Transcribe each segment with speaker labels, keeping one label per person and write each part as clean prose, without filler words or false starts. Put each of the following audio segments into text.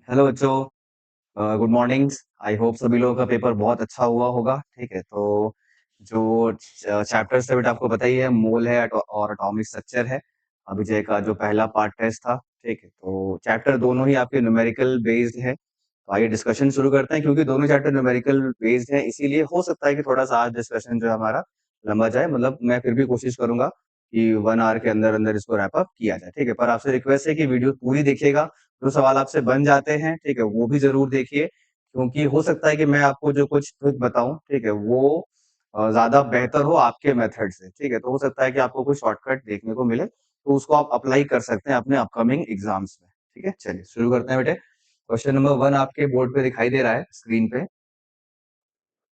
Speaker 1: Hello बच्चों, good morning. I hope सभी लोगों का पेपर बहुत अच्छा हुआ होगा। ठीक है, तो जो चैप्टर से बेटा आपको पता ही है, मोल है और एटॉमिक स्ट्रक्चर है। अभिजय का जो पहला पार्ट टेस्ट था। ठीक है, तो चैप्टर दोनों ही आपके न्यूमेरिकल बेस्ड है। तो आइए डिस्कशन शुरू करते हैं, क्योंकि दोनों चैप्टर न्यूमेरिकल बेस्ड है, इसीलिए हो सकता है कि थोड़ा सा आज डिस्कशन जो है हमारा लंबा जाए। मतलब मैं फिर भी कोशिश करूंगा कि 1 आवर के अंदर अंदर इसको रैप अप किया जाए। ठीक है, पर आपसे रिक्वेस्ट है कि वीडियो पूरी देखिएगा। जो सवाल आपसे बन जाते हैं, ठीक है, वो भी जरूर देखिए, क्योंकि हो सकता है कि मैं आपको जो कुछ ट्रिक बताऊं, ठीक है, वो ज्यादा बेहतर हो आपके मेथड से। ठीक है, तो हो सकता है कि आपको कोई शॉर्टकट देखने को मिले, तो उसको आप अप्लाई कर सकते हैं अपने अपकमिंग एग्जाम्स में। ठीक है, चलिए शुरू करते हैं बेटे। क्वेश्चन नंबर 1 आपके बोर्ड पे दिखाई दे रहा है स्क्रीन पे।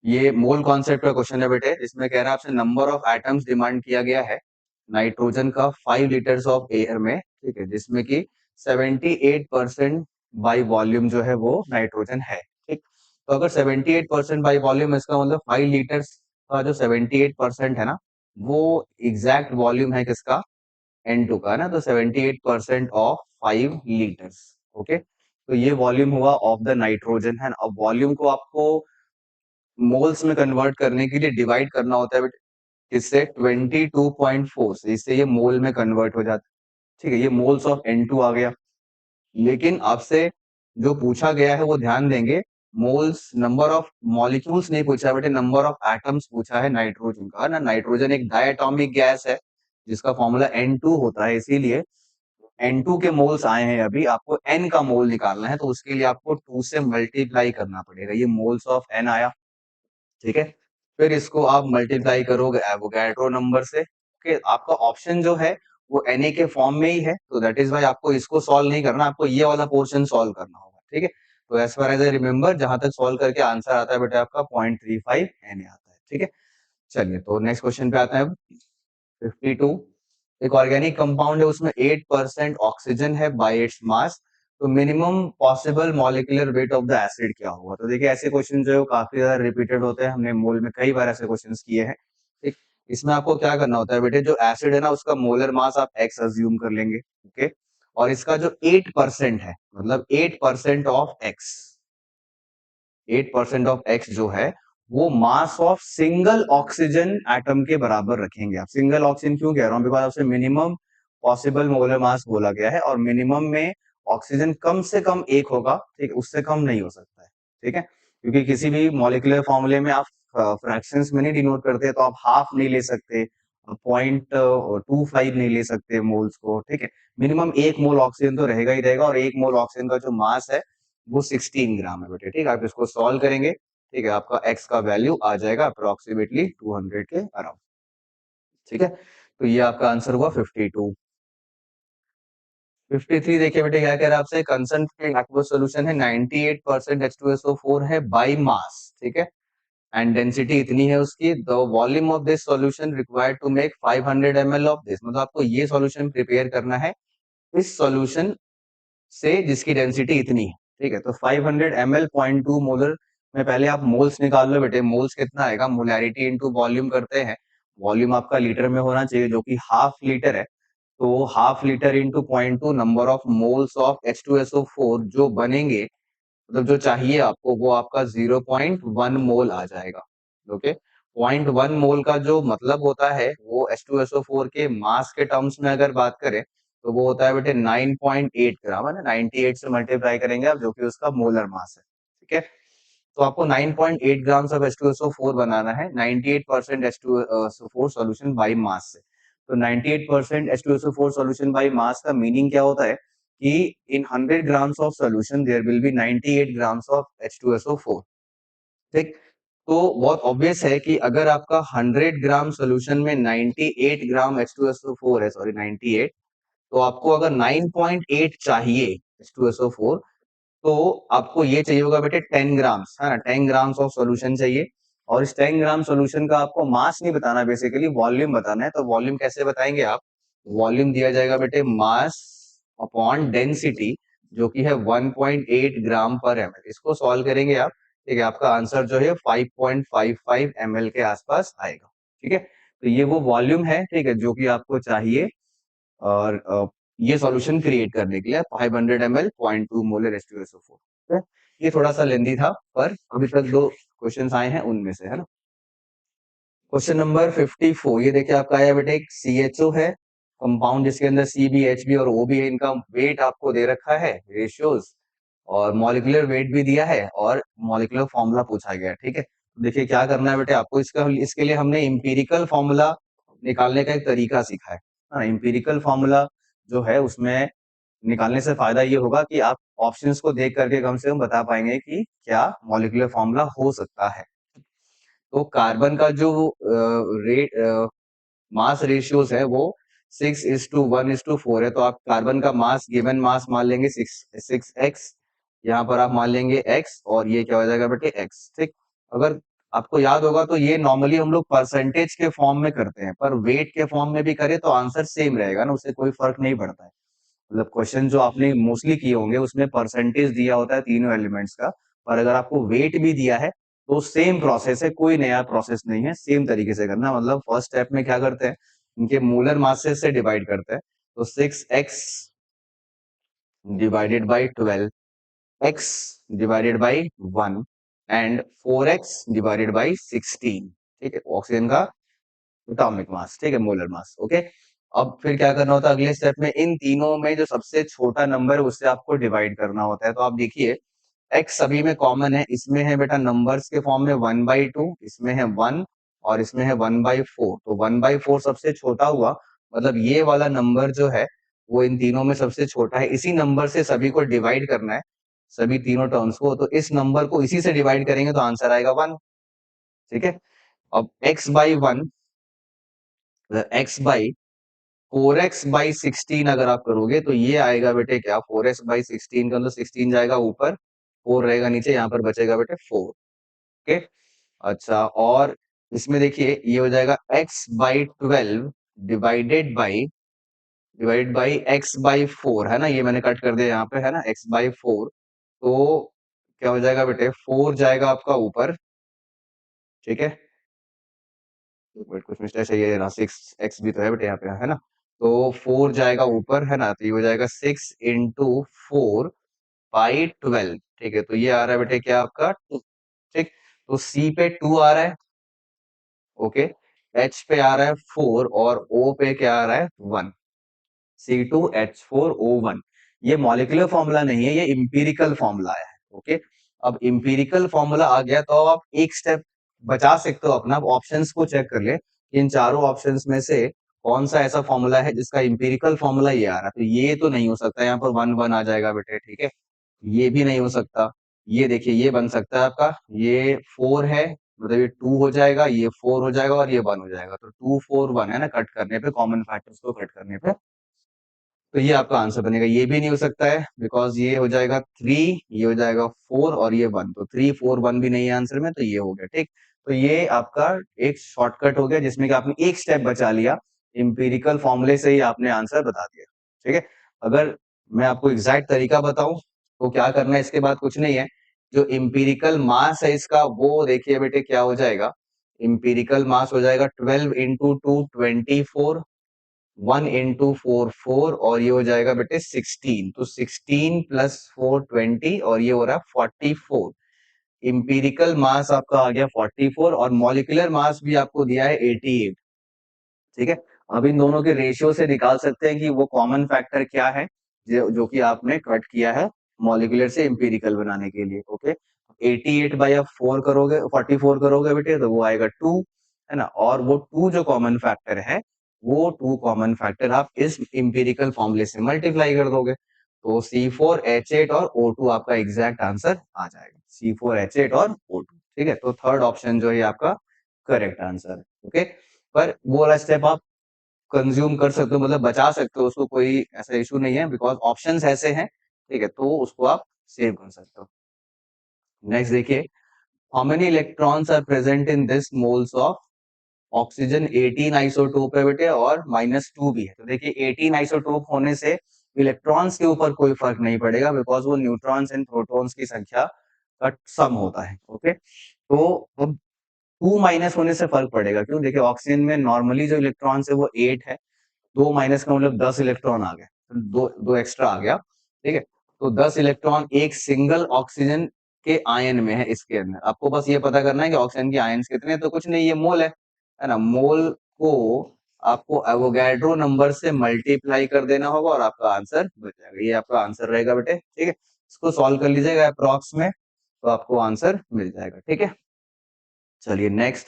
Speaker 1: ये मोल कॉन्सेप्ट का क्वेश्चन है बेटे, इसमें कह रहा है आपसे नंबर ऑफ एटम्स डिमांड किया गया है नाइट्रोजन का 5 लीटर्स ऑफ एयर में। ठीक है, जिसमें कि 78% बाई वॉल्यूम जो है वो नाइट्रोजन है। ठीक, तो अगर 78% बाई वॉल्यूम, इसका मतलब 5 लीटर्स का जो 78% है ना, वो एग्जैक्ट वॉल्यूम है किसका, N2 का ना। तो 78% ऑफ 5 लीटर्स। ओके, तो ये वॉल्यूम हुआ ऑफ द नाइट्रोजन है ना। अब वॉल्यूम को आपको मोल्स में कन्वर्ट करने के लिए डिवाइड करना होता है किससे, 22.4 से। इससे ये मोल में कन्वर्ट हो जाता है। ठीक है, ये मोल्स ऑफ N2 आ गया। लेकिन आपसे जो पूछा गया है वो ध्यान देंगे, मोल्स नंबर ऑफ मॉलिक्यूल्स नहीं पूछा है बेटे, नंबर ऑफ एटम्स पूछा है नाइट्रोजन का ना। नाइट्रोजन एक डायटोमिक गैस है जिसका फॉर्मूला N2 होता है, इसीलिए N2 के मोल्स आए हैं। अभी आपको N का मोल निकालना है, तो उसके लिए आपको 2 से मल्टीप्लाई करना पड़ेगा। ये मोल्स ऑफ N आया। ठीक है, फिर इसको आप मल्टीप्लाई करोगे एवोगैड्रो नंबर से। कि आपका ऑप्शन जो है वो Na के फॉर्म में ही है, तो दैट इज वाई आपको इसको सॉल्व नहीं करना, आपको ये वाला पोर्शन सॉल्व करना होगा। ठीक है, तो as far as I remember, जहां तक सॉल्व करके आंसर आता है बेटा आपका 0.35 Na आता है। ठीक है, चलिए तो नेक्स्ट क्वेश्चन पे आता है अब। 52, एक ऑर्गेनिक कंपाउंड है, उसमें 8% ऑक्सीजन है बाय इट्स मास। तो minimum possible molecular weight of the acid क्या होगा। तो देखिए, ऐसे क्वेश्चन जो है वो काफी ज्यादा रिपीटेड होते हैं, हमने मोल में कई बार ऐसे क्वेश्चंस किए हैं। ठीक, इसमें आपको क्या करना होता है बेटे, जो एसिड है ना उसका मोलर मास आप एक्स अज्यूम कर लेंगे। ओके, और इसका जो 8% है, मतलब 8% ऑफ एक्स, 8% ऑफ एक्स जो है वो mass of single oxygen atom के बराबर रखेंगे। आप सिंगल ऑक्सीजन क्यों कह रहा हूं, बिकॉज आपसे मिनिमम पॉसिबल मोलर मास बोला गया है, और मिनिमम में ऑक्सीजन कम से कम एक होगा। ठीक है, उससे कम नहीं हो सकता है। ठीक है, क्योंकि किसी भी मॉलिक्यूलर फॉर्मूले में आप फ्रैक्शंस में नहीं डिनोट करते, तो आप हाफ नहीं ले सकते, 0.25 नहीं ले सकते मोल्स को। ठीक है, मिनिमम 1 मोल ऑक्सीजन तो रहेगा ही रहेगा, और 1 मोल ऑक्सीजन का जो मास है वो 16 ग्राम है बेटे। ठीक है, आप इसको सॉल्व करेंगे, ठीक है, आपका एक्स का वैल्यू आ जाएगा अप्रोक्सीमेटली 200 के अराउंड। ठीक है, तो ये आपका आंसर हुआ 52। 53 देखिए बेटे, क्या कह रहा है आपसे, कंसंट्रेटेड एक्वस सॉल्यूशन है, 98% H2SO4 है बाय मास। ठीक है, एंड डेंसिटी इतनी है उसकी, the volume of this solution required to make 500 ml of this. मतलब आपको ये सॉल्यूशन प्रिपेयर करना है इस सॉल्यूशन से जिसकी डेंसिटी इतनी है। ठीक है, तो 500 ml 0.2 मोलर में पहले आप मोल्स निकाल लो बेटे। मोल्स कितना आएगा, मोलैरिटी इनटू वॉल्यूम करते हैं। वॉल्यूम आपका लीटर में होना चाहिए, जो कि हाफ लीटर है। तो half litre into 0.2, number of moles of H2SO4 जो बनेंगे, मतलब जो चाहिए आपको, वो आपका 0.1 मोल आ जाएगा। ओके, 0.1 मोल का जो मतलब होता है वो H2SO4 के मास के टर्म्स में अगर बात करें, तो वो होता है बेटे 9.8 ग्राम है ना। 98 से मल्टीप्लाई करेंगे आप, जो कि उसका मोलर मास है। ठीक है, तो आपको 9.8 ग्राम्स ऑफ H2SO4 बनाना है 98% H2SO4 सॉल्यूशन बाय मास से। तो 98% H2SO4 सॉल्यूशन बाय मास का मीनिंग क्या होता है कि in 100 grams of solution there will be 98 grams of H2SO4। ठीक, तो बहुत ऑब्वियस है कि अगर आपका 100 ग्राम सॉल्यूशन में 98 ग्राम H2SO4 है, सॉरी 98, तो आपको अगर 9.8 चाहिए H2SO4, तो आपको ये चाहिए होगा बेटे 10 ग्राम्स है ना। 10 ग्राम्स ऑफ सॉल्यूशन चाहिए, और इस 10 ग्राम सॉल्यूशन का आपको मास नहीं बताना, बेसिकली वॉल्यूम बताना है। तो वॉल्यूम कैसे बताएंगे आप, वॉल्यूम दिया जाएगा बेटे मास अपॉन डेंसिटी, जो कि है 1.8 ग्राम पर ml। इसको सॉल्व करेंगे आप, ठीक है, आपका आंसर जो है 5.55 ml के आसपास आएगा। ठीक है, तो ये वो वॉल्यूम है, ठीक है, जो कि आपको चाहिए। और ये सॉल्यूशन क्रिएट करने के लिए 500 ml 0.2 मोलर H2SO4। ये थोड़ा सा लेंदी था, पर अभी तक दो क्वेश्चंस आए हैं उनमें से, है ना। क्वेश्चन नंबर 54, ये देखिए आपका आया बेटे, एक CHO है कंपाउंड जिसके अंदर CB HB और O भी है। इनका वेट आपको दे रखा है, रेशियोज, और मॉलिक्यूलर वेट भी दिया है, और मॉलिक्यूलर फॉर्मूला पूछा गया है। ठीक है, देखिए क्या करना है बेटे आपको, इसके लिए हमने इंपीरिकल फॉर्मूला निकालने का एक तरीका सीखा है। हाँ, इंपीरिकल फॉर्मूला जो है उसमें निकालने से फायदा ये होगा कि आप ऑप्शंस को देख करके कम से कम बता पाएंगे कि क्या मॉलिक्यूलर फॉर्मूला हो सकता है। तो कार्बन का जो रेट मास रेशियोज है वो 6:1:4 है। तो आप कार्बन का मास, गिवन मास मान लेंगे 6x, यहाँ पर आप मान लेंगे x, और ये क्या हो जाएगा बेटे x। ठीक, अगर आपको याद होगा तो ये नॉर्मली हम लोग परसेंटेज के फॉर्म में करते हैं, पर वेट के फॉर्म में भी करें तो आंसर सेम रहेगा ना, उससे कोई फर्क नहीं पड़ता है। मतलब क्वेश्चन जो आपने मोस्टली किए होंगे उसमें परसेंटेज दिया होता है तीनों एलिमेंट्स का, पर अगर आपको वेट भी दिया है तो सेम प्रोसेस है, कोई नया प्रोसेस नहीं है, सेम तरीके से करना। मतलब फर्स्ट स्टेप में क्या करते हैं, इनके मोलर मासेस से डिवाइड करते हैं। तो 6x divided by 12, x divided by 1, and 4x divided by 16। ठीक है, ऑक्सीजन का एटॉमिक मास, ठीक है, मोलर मास। ओके, अब फिर क्या करना होता है अगले स्टेप में, इन तीनों में जो सबसे छोटा नंबर है उससे आपको डिवाइड करना होता है। तो आप देखिए x सभी में कॉमन है, इसमें है बेटा नंबर्स के फॉर्म में 1/2, इसमें है 1, और इसमें है 1/4। तो 1/4 सबसे छोटा हुआ, मतलब ये वाला नंबर जो है वो इन तीनों में सबसे छोटा है। इसी नंबर से सभी को डिवाइड करना है, सभी तीनों टर्म्स को। तो इस नंबर को इसी से डिवाइड करेंगे तो आंसर आएगा 1। ठीक है, अब x/1, x/4x/16 अगर आप करोगे तो ये आएगा बेटे क्या, 4x/16 का मतलब 16 जाएगा ऊपर, 4 रहेगा नीचे, यहाँ पर बचेगा बेटे 4। ओके, अच्छा, और इसमें देखिए ये हो जाएगा x/12 डिवाइडेड बाई x/4, है ना, ये मैंने कट कर दिया यहाँ पे, है ना, x/4। तो क्या हो जाएगा बेटे, 4 जाएगा आपका ऊपर। ठीक है, बट कुछ मिस्टेक है, ये ना 6x भी तो है बेटे यहाँ पे, है ना। तो 4 जाएगा ऊपर, है ना, तो ये हो जाएगा 6 × 4/12। ठीक है, तो ये आ रहा है बेटे क्या आपका 2। ठीक, तो C पे 2 आ रहा है, ओके, H पे आ रहा है 4, और O पे क्या आ रहा है 1, C2H4O1। ये मॉलिक्यूलर फॉर्मूला नहीं है, ये इंपीरिकल फॉर्मूला है। ओके, अब इंपीरिकल फॉर्मूला आ गया तो अब आप एक स्टेप बचा सकते हो अपना, ऑप्शंस को चेक कर ले, इन चारों ऑप्शंस में से कौन सा ऐसा फॉर्मूला है जिसका इंपीरिकल फॉर्मूला ये आ रहा है। तो ये तो नहीं हो सकता, यहाँ पर 1 1 आ जाएगा बेटे। ठीक है, ये भी नहीं हो सकता। ये देखिए ये बन सकता है आपका, ये 4 है, मतलब ये 2 हो जाएगा, ये 4 हो जाएगा, और ये 1 हो जाएगा। तो 2 4 1 है ना, कट करने पे, कॉमन फैक्टर्स को कट करने पे, तो ये आपका आंसर बनेगा। ये भी नहीं हो सकता है, बिकॉज ये हो जाएगा 3, ये हो जाएगा 4, और ये 1, तो 3 4 1 भी नहीं है आंसर में, तो ये हो गया। ठीक, तो ये आपका एक शॉर्टकट हो गया जिसमें कि आपने एक स्टेप बचा लिया, इंपीरिकल फॉर्मूले से ही आपने आंसर बता दिया। ठीक है, अगर मैं आपको एग्जैक्ट तरीका बताऊं तो क्या करना है, इसके बाद कुछ नहीं है, जो इंपीरिकल मास है इसका, वो देखिए बेटे क्या हो जाएगा, इंपीरिकल मास हो जाएगा 12 × 2 24, 1 × 4 4, और ये हो जाएगा बेटे 16। तो 16 + 4 20, और ये हो रहा है 44। इंपीरिकल मास आपका आ गया 44, और मॉलिक्यूलर मास भी आपको दिया है 88। ठीक है, अब इन दोनों के रेशियो से निकाल सकते हैं कि वो कॉमन फैक्टर क्या है, जो कि आपने कट किया है मॉलिक्यूलर से इंपीरिकल बनाने के लिए। ओके, 88 बाई आप 4 करोगे, 44 करोगे बेटे, तो वो आएगा 2, है ना, और वो 2 जो कॉमन फैक्टर है, वो 2 कॉमन फैक्टर आप इस इंपीरिकल फॉर्मूले से मल्टीप्लाई कर दोगे, तो C4H8 और O2 आपका एग्जैक्ट आंसर आ जाएगा, C4H8 और O2। ठीक है, तो थर्ड ऑप्शन जो है आपका करेक्ट आंसर है। ओके, पर वो वाला स्टेप आप कंज्यूम कर सकते हो, मतलब बचा सकते हो उसको, कोई ऐसा इशू नहीं है, बिकॉज ऑप्शंस ऐसे हैं। ठीक है, तो उसको आप सेव कर सकते हो। नेक्स्ट देखिए, how many electrons are present in this moles of oxygen. 18 isotope है बेटे, और -2 भी है। तो देखिए 18 आइसोटोप होने से इलेक्ट्रॉन्स के ऊपर कोई फर्क नहीं पड़ेगा, बिकॉज वो न्यूट्रॉन्स एंड प्रोटॉन्स की संख्या का सम होता है। ओके, तो अब 2 माइनस होने से फर्क पड़ेगा, क्यों, देखिए ऑक्सीजन में नॉर्मली जो इलेक्ट्रॉन्स है वो 8 है, 2 माइनस का मतलब 10 इलेक्ट्रॉन आ गए। दो दो एक्स्ट्रा आ गया, ठीक है। तो 10 इलेक्ट्रॉन एक सिंगल ऑक्सीजन के आयन में है इसके अंदर। आपको बस ये पता करना है कि ऑक्सीजन के आयन्स कितने हैं, तो कुछ नहीं, ये मोल है ना। मोल को आपको एवोगैड्रो नंबर से मल्टीप्लाई कर देना होगा और आपका आंसर बच जाएगा। ये आपका आंसर रहेगा बेटे, ठीक है। इसको सॉल्व कर लीजिएगा अप्रॉक्स में, तो आपको आंसर मिल जाएगा, ठीक है। चलिए next,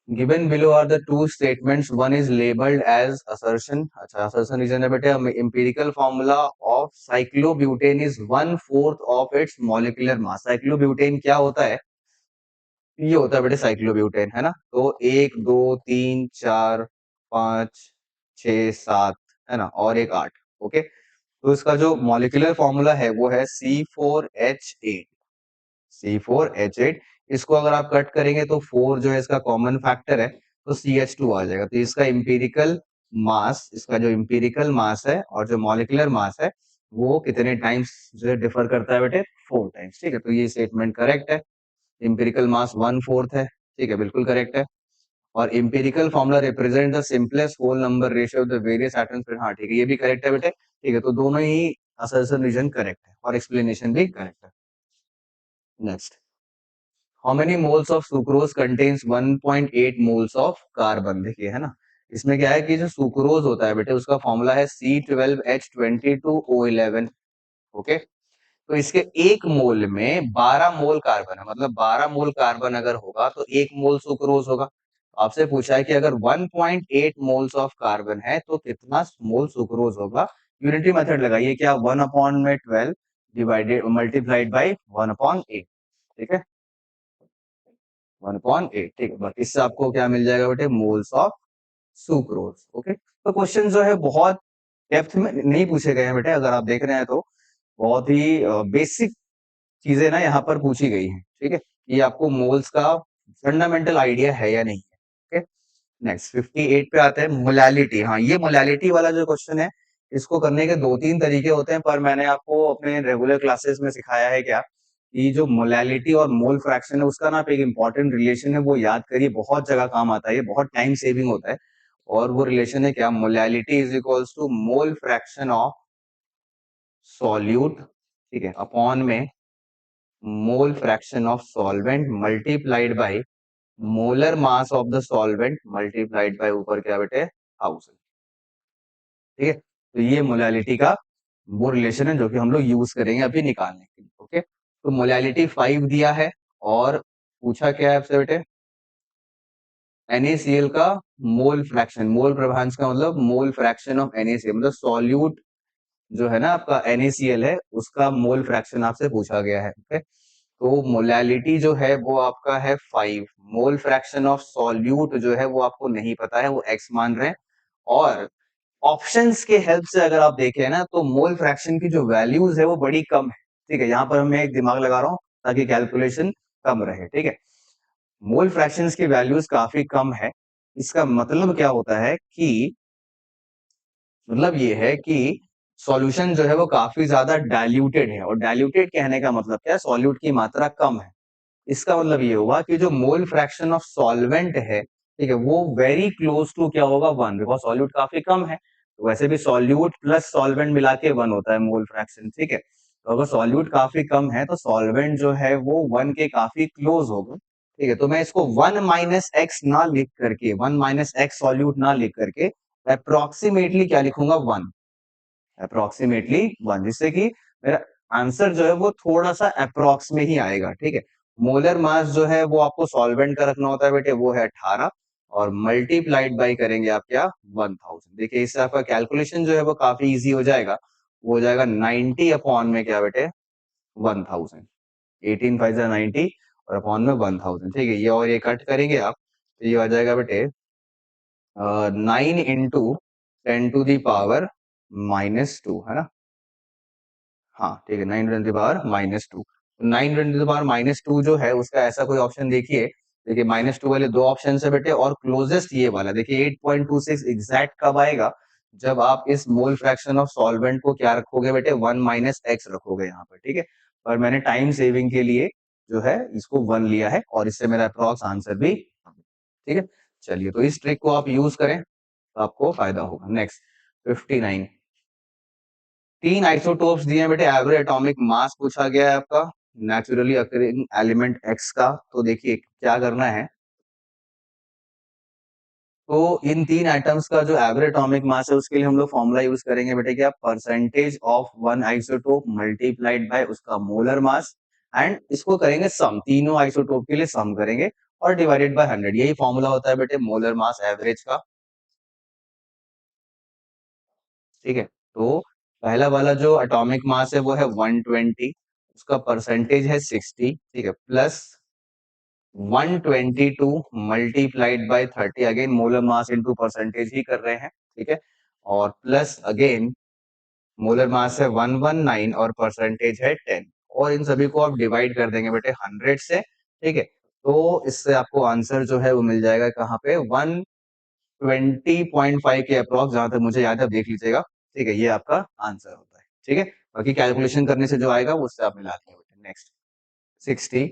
Speaker 1: given below are the two statements, one is labeled as assertion। अच्छा, assertion रीजन है बेटे। empirical formula of cyclobutane is 1/4 of its molecular mass। cyclobutane क्या होता है? ये होता है बेटे साइक्लोब्यूटेन, है ना। तो 1 2 3 4 5 6 7, है ना, और एक 8। ओके, तो इसका जो मॉलिक्यूलर फॉर्मूला है वो है C4H8। C4H8, इसको अगर आप कट करेंगे तो 4 जो है इसका कॉमन फैक्टर है, तो CH2 आ जाएगा। तो इसका इंपीरिकल मास, इसका जो इंपीरिकल मास है और जो मॉलिक्यूलर मास है वो कितने टाइम्स जो है डिफर करता है बेटे? 4 टाइम्स, ठीक है। तो ये स्टेटमेंट करेक्ट है। इंपीरिकल मास 1/4 है, ठीक है, बिल्कुल करेक्ट है। और empirical formula represent the simplest whole number ratio of the various atoms. हाँ ठीक है, ये भी करेक्ट है बेटे, ठीक है। तो दोनों ही असर्शन रीजन करेक्ट है और एक्सप्लेनेशन भी करेक्ट है। Next, how many moles of sucrose contains 1.8 moles of carbon. देखिए, है ना, इसमें क्या है कि जो सुक्रोज होता है बेटे उसका फॉर्मूला है C12H22O11। ओके, तो इसके एक मोल में 12 मोल कार्बन है, मतलब 12 मोल कार्बन अगर होगा तो एक मोल सुक्रोज होगा। आपसे पूछा है कि अगर 1.8 मोल्स ऑफ कार्बन है तो कितना मोल सुक्रोज होगा। यूनिटी मेथड लगाइए, क्या 1/12 डिवाइडेड मल्टीप्लाइड बाई 1/8, ठीक है, 1/8, ठीक है। बस इससे आपको क्या मिल जाएगा बेटे? Moles of sucrose. ओके, तो क्वेश्चन जो है बहुत डेप्थ में नहीं पूछे गए हैं बेटे, अगर आप देख रहे हैं तो बहुत ही बेसिक चीजें ना यहाँ पर पूछी गई हैं, ठीक है। ये आपको मोल्स का फंडामेंटल आइडिया है या नहीं है। ओके, नेक्स्ट 58 पे आते हैं, मोलालिटी। हाँ, ये मोलालिटी वाला जो क्वेश्चन है, इसको करने के 2-3 तरीके होते हैं, पर मैंने आपको अपने रेगुलर क्लासेस में सिखाया है क्या कि जो मोलालिटी और मोल फ्रैक्शन है उसका ना आप एक इंपॉर्टेंट रिलेशन है वो याद करिए, बहुत जगह काम आता है, ये बहुत टाइम सेविंग होता है। और वो रिलेशन है क्या? Molality is equals to mole fraction of solute, ठीक है, अपॉन में mole fraction of solvent multiplied by molar mass of the solvent multiplied by ऊपर क्या बेटे? 1000, ठीक है। तो ये मोलालिटी का वो रिलेशन है जो कि हम लोग यूज करेंगे अभी निकालने के लिए। ओके, तो मोलालिटी 5 दिया है और पूछा क्या है आपसे बेटे? NaCl का मोल फ्रैक्शन, मोल प्रभांश का मतलब मोल फ्रैक्शन ऑफ NaCl, मतलब सॉल्यूट जो है ना आपका NaCl है उसका मोल फ्रैक्शन आपसे पूछा गया है। ओके, तो मोलालिटी जो है वो आपका है 5, मोल फ्रैक्शन ऑफ सॉल्यूट जो है वो आपको नहीं पता है, वो x मान रहे हैं। और ऑप्शंस के हेल्प से अगर आप देखें ना तो मोल फ्रैक्शन की जो वैल्यूज है वो बड़ी कम है, ठीक है। यहाँ पर मैं एक दिमाग लगा रहा हूँ ताकि कैलकुलेशन कम रहे, ठीक है। मोल फ्रैक्शंस की वैल्यूज काफी कम है, इसका मतलब क्या होता है कि मतलब ये है कि सॉल्यूशन जो है वो काफी ज्यादा डाइल्यूटेड है, और डाइल्यूटेड कहने का मतलब क्या है? सॉल्यूट की मात्रा कम है। इसका मतलब ये हुआ कि जो मोल फ्रैक्शन ऑफ सॉल्वेंट है, ठीक है, वो वेरी क्लोज टू क्या होगा? 1, बिकॉज सॉल्यूट काफी कम है। तो वैसे भी सॉल्यूट प्लस सॉल्वेंट मिला के 1 होता है मोल फ्रैक्शन, ठीक है। तो अगर सॉल्यूट काफी कम है तो सॉल्वेंट जो है वो 1 के काफी क्लोज होगा, ठीक है। तो मैं इसको 1 माइनस एक्स ना लिख करके, 1 माइनस एक्स सॉल्यूट ना लिख करके अप्रोक्सीमेटली क्या लिखूंगा? 1, अप्रोक्सीमेटली 1, जिससे कि मेरा आंसर जो है वो थोड़ा सा अप्रोक्स में ही आएगा, ठीक है। मोलर मास जो है वो आपको सॉल्वेंट का रखना होता है बेटे, वो है 18, और मल्टीप्लाइड बाई करेंगे आप क्या? 1000। देखिए इससे आपका कैलकुलेशन जो है वो काफी इजी हो जाएगा, वो हो जाएगा 90 अपॉन में क्या बेटे? 1000। 18 5 90 और अपॉन में 1000, ठीक है। ये और ये कट करेंगे आप तो ये आ जाएगा बेटे 9 इंटू 10⁻⁻², है ना। हाँ ठीक है, 9 × 10⁻²। 9 × 10⁻² जो है उसका ऐसा कोई ऑप्शन देखिए, देखिए -2 वाले दो ऑप्शन है बेटे, और क्लोजेस्ट ये वाला देखिए 8.26 एग्जैक्ट कब आएगा? जब आप इस मोल फ्रैक्शन ऑफ सॉल्वेंट को क्या रखोगे बेटे? 1 माइनस एक्स रखोगे यहाँ पर, ठीक है। पर मैंने टाइम सेविंग के लिए जो है इसको 1 लिया है, और इससे मेरा अप्रॉक्स आंसर भी, ठीक है। चलिए, तो इस ट्रिक को आप यूज करें तो आपको फायदा होगा। नेक्स्ट, 59। 3 आइसोटोप्स दिए हैं बेटे, एवरेज एटॉमिक मास पूछा गया है आपका नेचुरली अकरिंग एलिमेंट एक्स का। तो देखिए क्या करना है, तो इन तीन आइटम्स का जो एवरेज एटॉमिक मास है उसके लिए हम लोग फॉर्मूला यूज करेंगे बेटे, क्या, percentage of one isotope multiplied by उसका मोलर मास, एंड इसको करेंगे सम, तीनों आइसोटोप के लिए सम करेंगे और डिवाइडेड बाय 100। यही फॉर्मूला होता है बेटे मोलर मास एवरेज का। ठीक है, तो पहला वाला जो एटॉमिक मास है वो है 120, उसका परसेंटेज है 60, ठीक है, plus 122 multiplied by 30, again molar mass into percentage ही कर रहे हैं, ठीक है, और प्लस अगेन मोलर मास है 119 और परसेंटेज है 10, और इन सभी को आप डिवाइड कर देंगे बेटे 100 से, ठीक है, तो इससे आपको आंसर जो है वो मिल जाएगा कहाँ पे, 120.5 के अप्रॉक्स, जहां तक मुझे याद है, आप देख लीजिएगा, ठीक है, ये आपका आंसर होता है, ठीक है, बाकी कैलकुलेशन करने से जो आएगा वो उससे आप मिला देंगे बेटे। Next 60,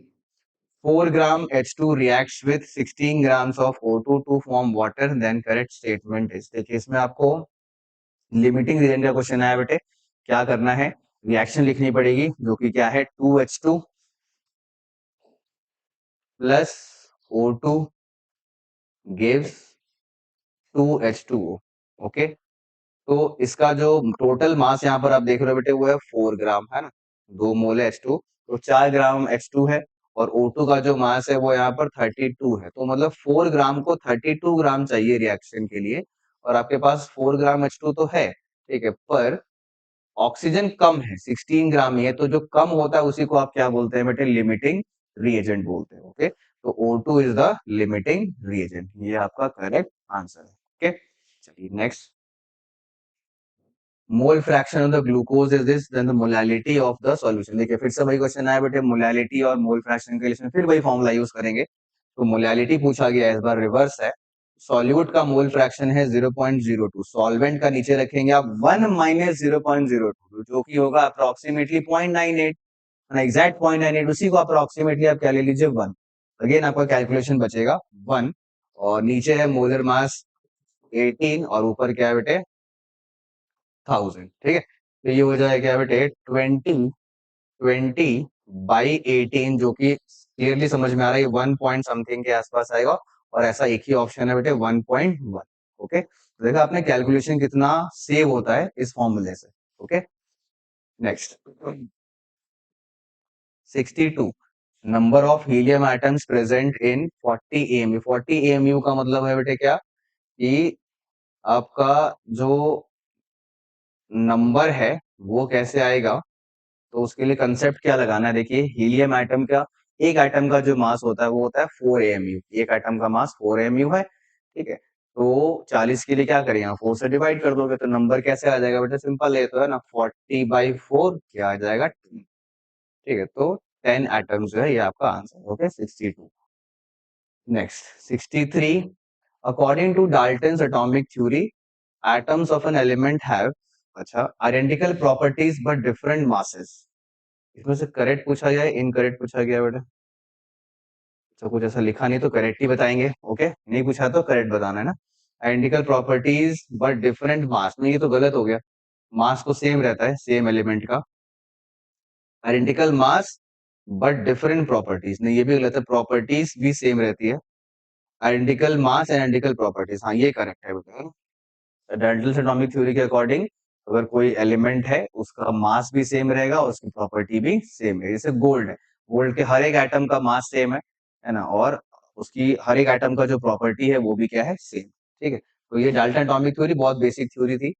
Speaker 1: 4 gram H2 reacts with 16 grams of O2 to form water, then correct statement is। देखिए इसमें आपको लिमिटिंग रीजन का क्वेश्चन आया बेटे, क्या करना है, रिएक्शन लिखनी पड़ेगी जो कि क्या है, 2H2 plus O2 gives 2H2O। Okay, तो इसका जो टोटल मास यहाँ पर आप देख रहे हो बेटे वो है 4 ग्राम, है ना, 2 मोल है H2, तो 4 ग्राम H2 है, और O2 का जो मास है वो यहाँ पर 32 है, तो मतलब 4 ग्राम को 32 ग्राम चाहिए रिएक्शन के लिए, और आपके पास 4 ग्राम H2 तो है, ठीक है, पर ऑक्सीजन कम है, 16 ग्राम ही है, तो जो कम होता है उसी को आप क्या बोलते हैं बेटे, लिमिटिंग रिएजेंट बोलते हैं। ओके, तो O2 is the limiting reagent, ये आपका करेक्ट आंसर है। ओके, चलिए next, mole fraction of the glucose is this, then the molality of the solution. देखिए फिर से वही क्वेश्चन आया बेटे, मोलैलिटी और मोल फ्रैक्शन के लिए फिर वही फॉर्मूला यूज करेंगे, तो मोलैलिटी पूछा गया है, इस बार रिवर्स है, सॉल्यूट का मोल फ्रैक्शन है 0.02, सॉल्वेंट का नीचे रखेंगे आप 1 माइनस 0.02, जो कि होगा अप्रोक्सीमेटली 0.98, एग्जैक्ट 0.98, उसी को अप्रोक्सीमेटली आप क्या ले लीजिए 1, अगेन आपका कैलकुलेशन बचेगा 1, और नीचे है मोलर मास 18 और ऊपर क्या है बेटे 1000, ठीक है, तो ये हो जाएगा क्या बेटे 20 जो कि क्लियरली समझ में आ रहा है 1 पॉइंट समथिंग के आसपास आएगा, और ऐसा एक ही ऑप्शन है बेटे 1.1। ओके, तो देखा आपने कैलकुलेशन कितना सेव होता है इस फॉर्मूले से। Okay, next 62, number of helium atoms present in 40 AMU। 40 AMU का मतलब है बेटे क्या, कि आपका जो नंबर है वो कैसे आएगा, तो उसके लिए कंसेप्ट क्या लगाना है, देखिए हीलियम एटम का एक एटम का जो मास होता है वो होता है 4 AMU, एक एटम का मास 4 AMU है, ठीक है, तो 40 के लिए क्या करें, 4 से डिवाइड कर दोगे तो नंबर कैसे आ जाएगा बेटा, सिंपल है, तो है ना 40/4 क्या आ जाएगा 10, ठीक है, तो 10 एटम्स जो है ये आपका answer. Okay, 62। Next 63, according to Dalton's atomic theory atoms of an element have, अच्छा, identical properties but different masses। इसमें से करेक्ट पूछा गया है, इनकरेक्ट पूछा गया है बेटा, तो कुछ ऐसा लिखा नहीं तो करेक्ट ही बताएंगे। ओके, नहीं पूछा तो करेक्ट बताना है ना, identical properties but different mass, नहीं ये तो गलत हो गया, मास तो सेम रहता है सेम एलिमेंट का, identical mass but different properties, नहीं ये भी गलत है, प्रॉपर्टीज भी सेम रहती है, identical mass and identical properties, हाँ ये करेक्ट है बेटा। डैल्टन्स एटॉमिक थ्योरी के अकॉर्डिंग अगर कोई एलिमेंट है उसका मास भी सेम रहेगा और उसकी प्रॉपर्टी भी सेम है, जैसे गोल्ड है, गोल्ड के हर एक एटम का मास सेम है ना, और उसकी हर एक एटम का जो प्रॉपर्टी है वो भी क्या है, सेम, ठीक है, तो ये डाल्टन एटॉमिक थ्योरी बहुत बेसिक थ्योरी थी।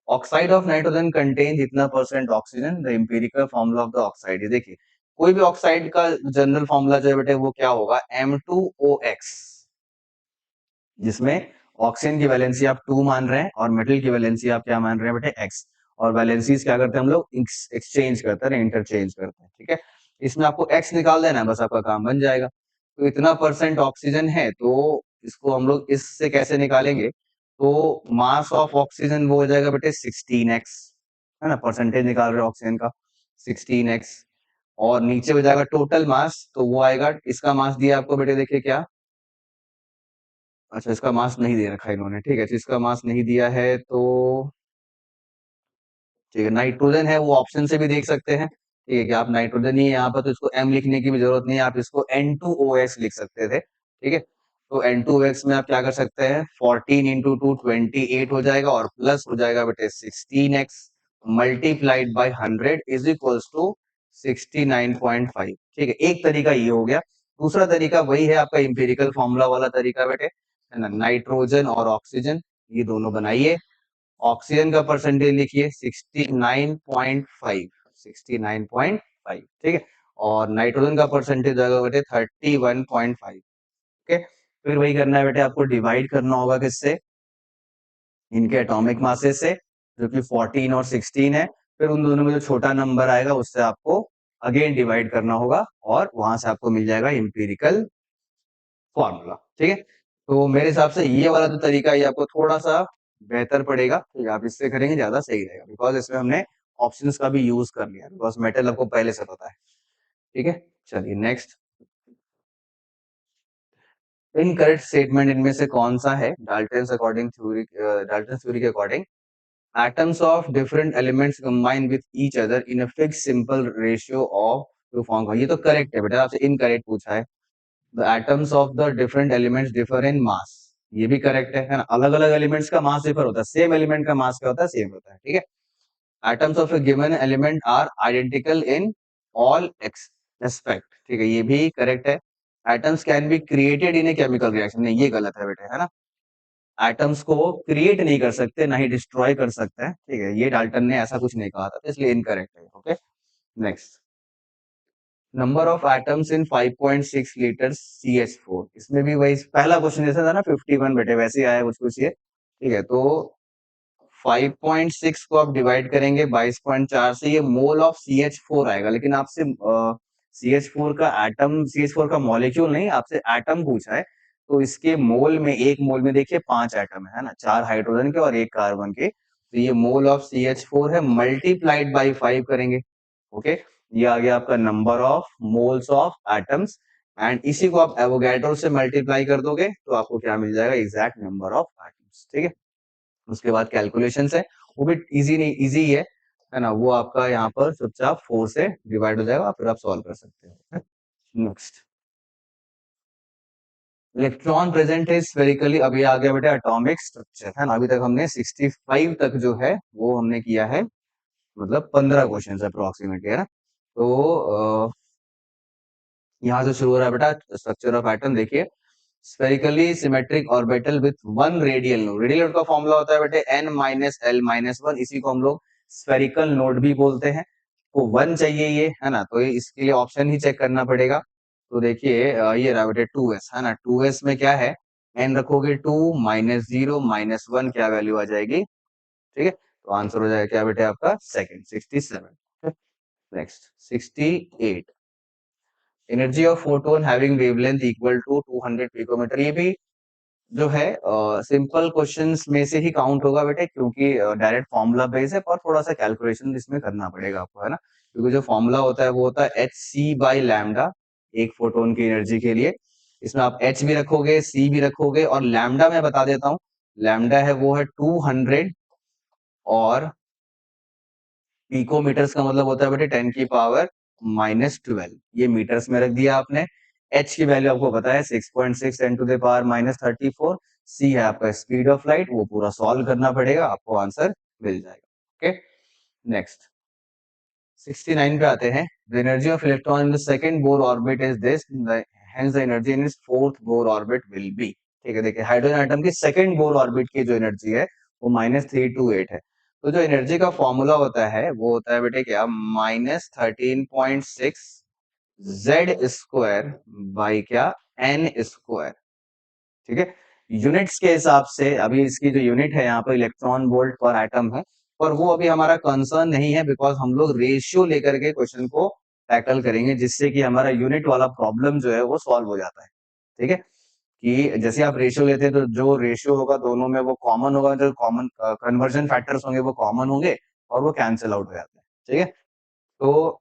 Speaker 1: ऑक्साइड ऑफ नाइट्रोजन कंटेन इतना percent oxygen, the empirical formula of the oxide, ये देखिए कोई भी ऑक्साइड का जनरल फॉर्मूला जो है बेटे वो क्या होगा, M2OX, जिसमें ऑक्सीजन की वैलेंसी आप 2 मान रहे हैं और मेटल की वैलेंसी आप क्या मान रहे हैं बेटे x, और वैलेंसीज क्या करते हैं हम लोग, एक्सचेंज करते हैं, इंटरचेंज करते हैं, ठीक है, इसमें आपको x निकाल देना है, बस आपका काम बन जाएगा। तो इतना परसेंट ऑक्सीजन है तो इसको हम लोग इससे कैसे निकालेंगे, तो मास ऑफ ऑक्सीजन वो हो जाएगा बेटे 16x, है ना, परसेंटेज निकाल रहे हैं ऑक्सीजन का 16x, और नीचे हो जाएगा टोटल मास, तो वो आएगा, इसका मास दिया आपको बेटे देखिए क्या अच्छा, इसका मास नहीं दे रखा है इन्होंने, ठीक है, तो इसका मास नहीं दिया है तो ठीक है, नाइट्रोजन है वो ऑप्शन से भी देख सकते हैं, ठीक है, कि आप नाइट्रोजन ही है यहाँ पर तो इसको M लिखने की भी जरूरत नहीं है, आप इसको N2OH लिख सकते थे, ठीक है, तो N2OH में आप क्या कर सकते हैं, 14 इंटू 2 28 हो जाएगा और प्लस हो जाएगा बेटे 16x multiplied by 100 is equals to 69.5, ठीक है, एक तरीका ये हो गया। दूसरा तरीका वही है आपका इंपेरिकल फॉर्मूला वाला तरीका बेटे, है ना, नाइट्रोजन और ऑक्सीजन ये दोनों बनाइए, ऑक्सीजन का परसेंटेज लिखिए 69.5, 69.5, ठीक है, और नाइट्रोजन का परसेंटेज आएगा बेटे 31.5, ठीक है, फिर वही करना है बेटे, आपको डिवाइड करना होगा किससे, इनके एटॉमिक मासेस से, जो कि 14 और 16 है, फिर उन दोनों में जो छोटा नंबर आएगा उससे आपको अगेन डिवाइड करना होगा और वहां से आपको मिल जाएगा इंपीरिकल फॉर्मूला, ठीक है, तो मेरे हिसाब से ये वाला जो तरीका ये आपको थोड़ा सा बेहतर पड़ेगा, ठीक है, आप इससे करेंगे ज्यादा सही रहेगा, बिकॉज इसमें हमने ऑप्शंस का भी यूज कर लिया, बिकॉज मेटल आपको पहले से पता है, ठीक है, चलिए नेक्स्ट, इनकरेक्ट स्टेटमेंट इनमें से कौन सा है, डाल्टन थ्योरी के according atoms of different elements combine with each other in a fixed simple ratio of to form, ये तो करेक्ट है बेटा, आपसे इनकरेक्ट पूछा है, the atoms of the different elements differ in mass, ये भी करेक्ट है ना, अलग अलग एलिमेंट्स का मास डिफर होता है, सेम एलिमेंट का मास क्या होता है, सेम होता है, ठीक है, atoms of a given element are identical in all aspect, ठीक है, ये भी करेक्ट है, atoms can be created in a chemical reaction, नहीं ये गलत है बेटा, है ना, एटम्स को क्रिएट नहीं कर सकते, ना ही डिस्ट्रॉय कर सकते हैं, ठीक है, ये डाल्टन ने ऐसा कुछ नहीं कहा था, तो इसलिए इनकरेक्ट है, okay, next, number of atoms in 5.6 litre CH4, इसमें भी वही पहला क्वेश्चन जैसा था ना 51 बेटे, वैसे ही आया कुछ कुछ ये, ठीक है, तो 5.6 को आप डिवाइड करेंगे 22.4 से, ये मोल ऑफ CH4 आएगा, लेकिन आपसे CH4 का एटम, CH4 का मॉलिक्यूल नहीं, आपसे एटम पूछा है, तो इसके मोल में, एक मोल में देखिए 5 एटम है ना, 4 हाइड्रोजन के और 1 कार्बन के, तो ये मोल ऑफ CH4 है, मल्टीप्लाइड बाई 5 करेंगे, ओके, ये आ गया आपका number of moles of atoms, and इसी को आप एवोगैड्रो से मल्टीप्लाई कर दोगे तो आपको क्या मिल जाएगा, एग्जैक्ट नंबर ऑफ एटम्स, ठीक है, उसके बाद कैलकुलेशंस है, वो भी इजी नहीं, इजी है ना, वो आपका यहाँ पर चुपचाप 4 से डिवाइड हो जाएगा, फिर आप सॉल्व कर सकते हो, नेक्स्ट, इलेक्ट्रॉन प्रेजेंट है स्फेरिकली, अभी आ गया बेटा एटॉमिक स्ट्रक्चर, है ना, अभी तक हमने 65 तक जो है वो हमने किया है, मतलब 15 क्वेश्चन अप्रोक्सीमेटली, है ना, तो यहाँ से शुरू हो रहा है बेटा, स्ट्रक्चर ऑफ एटम देखिए, spherically symmetric orbital with one radial node, radial node का फॉर्मूला होता है बेटे n-l-1, इसी को हम लोग स्फेरिकल नोड भी बोलते हैं, तो 1 चाहिए ये, है ना, तो इसके लिए ऑप्शन ही चेक करना पड़ेगा, तो देखिए ये रहा बेटे 2s, है ना, 2s में क्या है, n रखोगे 2 -0 -1 क्या वैल्यू आ जाएगी, ठीक है, तो आंसर हो जाएगा क्या बेटे आपका second 67, next 68, energy of photon having wavelength equal to 200 picometre, ये भी जो है सिंपल क्वेश्चंस में से ही काउंट होगा बेटे, क्योंकि डायरेक्ट फॉर्मूला बेस है, पर थोड़ा सा कैलकुलेशन इसमें करना पड़ेगा आपको, है ना, क्योंकि जो फॉर्मूला होता है वो होता है hc/लैम्डा, एक फोटोन की एनर्जी के लिए, इसमें आप h भी रखोगे, c भी रखोगे, और लैम्डा मैं बता देता हूँ, लैम्डा है वो है 200, और पिकोमीटर्स का मतलब होता है बेटे 10 की पावर -12, ये मीटर्स में रख दिया आपने, h की वैल्यू आपको पता है 6.6 10 टू द पावर -34, c है आपका स्पीड ऑफ लाइट, वो पूरा सॉल्व करना पड़ेगा, आपको आंसर मिल जाएगा, ओके, नेक्स्ट 69 पे आते हैं, the energy of electron in the second Bohr orbit is this, hence the energy in its fourth Bohr orbit will be, ठीक है, देखिए हाइड्रोजन एटम की सेकंड बोर ऑर्बिट की जो एनर्जी है वो -328 है, तो जो एनर्जी का फॉर्मूला होता है वो होता है बेटे क्या, -13.6 Z² बाई क्या, n², ठीक है, यूनिट्स के हिसाब से अभी इसकी जो यूनिट है यहाँ पर इलेक्ट्रॉन वोल्ट पर एटम है, पर वो अभी हमारा कंसर्न नहीं है, बिकॉज हम लोग रेशियो लेकर के क्वेश्चन को टैकल करेंगे, जिससे कि हमारा यूनिट वाला प्रॉब्लम जो है वो सॉल्व हो जाता है, ठीक है, कि जैसे आप रेशियो लेते हैं तो जो रेशियो होगा दोनों में वो कॉमन होगा, जो कॉमन कन्वर्जन फैक्टर्स होंगे वो कॉमन होंगे और वो कैंसिल आउट हो जाते हैं, ठीक है, तो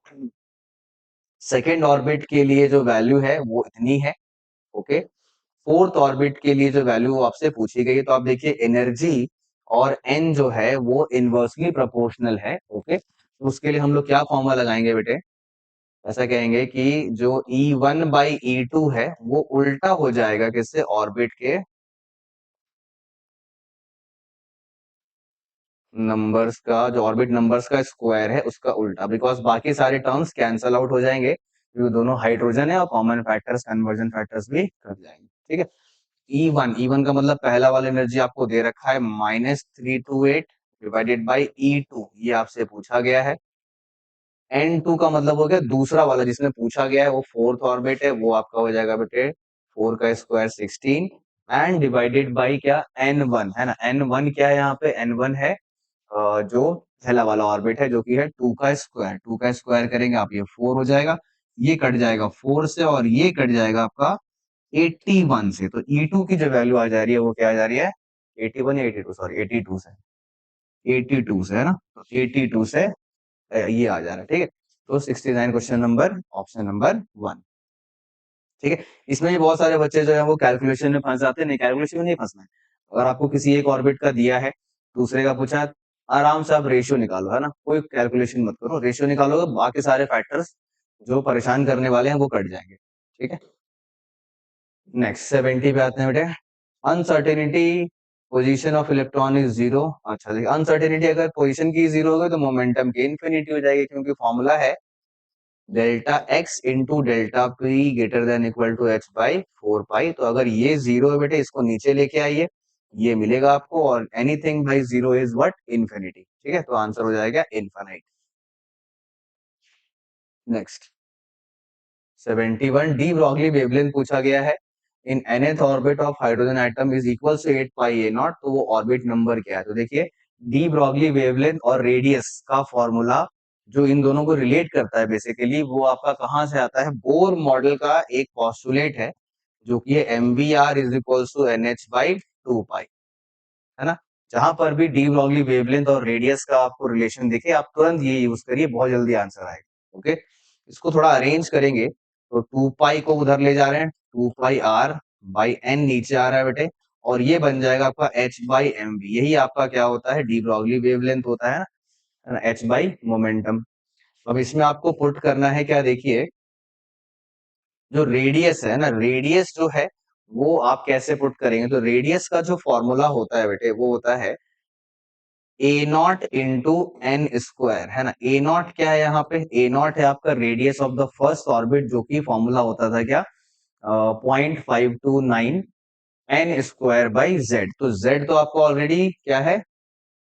Speaker 1: सेकेंड ऑर्बिट के लिए जो वैल्यू है वो इतनी है, ओके, फोर्थ ऑर्बिट के लिए जो वैल्यू वो आपसे पूछी गई है, तो आप देखिए एनर्जी और एन जो है वो इनवर्सली प्रोपोर्शनल है। ओके, तो उसके लिए हम लोग क्या फॉर्मूला लगाएंगे बेटे, ऐसा कहेंगे कि जो E1/E2 है वो उल्टा हो जाएगा किससे, ऑर्बिट के नंबर्स का, जो ऑर्बिट नंबर्स का स्क्वायर है उसका उल्टा, बिकॉज बाकी सारे टर्म्स कैंसल आउट हो जाएंगे क्योंकि दोनों हाइड्रोजन है और कॉमन फैक्टर्स कन्वर्जन फैक्टर्स भी कट जाएंगे। ठीक है, E1 का मतलब पहला वाला एनर्जी आपको दे रखा है -328 डिवाइडेड बाई E2, ये आपसे पूछा गया है। N2 का मतलब हो गया दूसरा वाला जिसमें पूछा गया है, वो फोर्थ ऑर्बिट है, वो आपका हो जाएगा बेटे 4 का स्क्वायर 16 एंड डिवाइडेड बाई क्या, N1 है ना। N1 क्या है यहाँ पे, N1 है जो पहला वाला ऑर्बिट है जो कि है 2 का स्क्वायर, 2 का स्क्वायर करेंगे आप, ये 4 हो जाएगा, ये कट जाएगा 4 से और ये कट जाएगा आपका 81 से। तो E2 की जो वैल्यू आ जा रही है वो क्या आ जा रही है, 81 या 82, सॉरी 82 से, 82 से है ना, तो 82 से ये आ जा रहा है। ठीक है, तो 69 क्वेश्चन नंबर ऑप्शन नंबर 1। ठीक है, इसमें भी बहुत सारे बच्चे जो है वो कैलकुलेशन में फंस जाते हैं, नहीं कैलकुलेशन में नहीं फंसना है। अगर आपको किसी एक ऑर्बिट का दिया है, दूसरे का पूछा, आराम से आप रेशियो निकालो, है ना, कोई कैलकुलेशन मत करो, रेशियो निकालोगे बाकी सारे फैक्टर्स जो परेशान करने वाले हैं वो कट जाएंगे। ठीक है, नेक्स्ट 70 पे आते हैं बेटे, uncertainty position of electron is zero. अच्छा देखिए, अनसर्टेनिटी अगर पोजीशन की जीरो होगी तो मोमेंटम की इन्फिनिटी हो जाएगी, क्योंकि फॉर्मूला है delta X into delta P greater than equal to H by 4 pi. तो अगर ये जीरो है बेटे, इसको नीचे लेके आइए, ये मिलेगा आपको, और anything by zero is what, infinity. ठीक है, तो आंसर हो जाएगा infinite. Next 71, de Broglie wavelength पूछा गया है in nth orbit of hydrogen atom is equal to 8 pi A naught. तो वो ऑर्बिट नंबर क्या है, तो देखिए डी ब्रॉगली वेवलेंथ और रेडियस का फॉर्मूला जो इन दोनों को रिलेट करता है बेसिकली, वो आपका कहाँ से आता है, बोर मॉडल का एक पॉस्टुलेट है जो कि M B R is equal to N H by 2 pi, है ना। जहां पर भी डी ब्रॉगली वेवलेंथ और रेडियस का आपको रिलेशन दिखे, आप तुरंत ये यूज करिए, बहुत जल्दी आंसर आएगा। ओके, इसको थोड़ा अरेंज करेंगे तो 2 पाई को उधर ले जा रहे हैं, 2 पाई आर बाई एन नीचे आ रहा है बेटे, और ये बन जाएगा आपका एच बाई एम बी, यही आपका क्या होता है, डी ब्रॉगली वेवलेंथ होता है ना, एच बाई मोमेंटम। अब इसमें आपको पुट करना है क्या, देखिए जो रेडियस है ना, रेडियस जो है वो आप कैसे पुट करेंगे, तो रेडियस का जो फॉर्मूला होता है बेटे वो होता है ए नॉट इंटू एन स्क्वायर, है ना। ए नॉट क्या है यहाँ पे, ए नॉट है आपका radius of the first orbit, जो कि फॉर्मूला होता था क्या, 0.529 एन स्क्वायर बाई जेड। तो जेड तो आपको ऑलरेडी क्या है,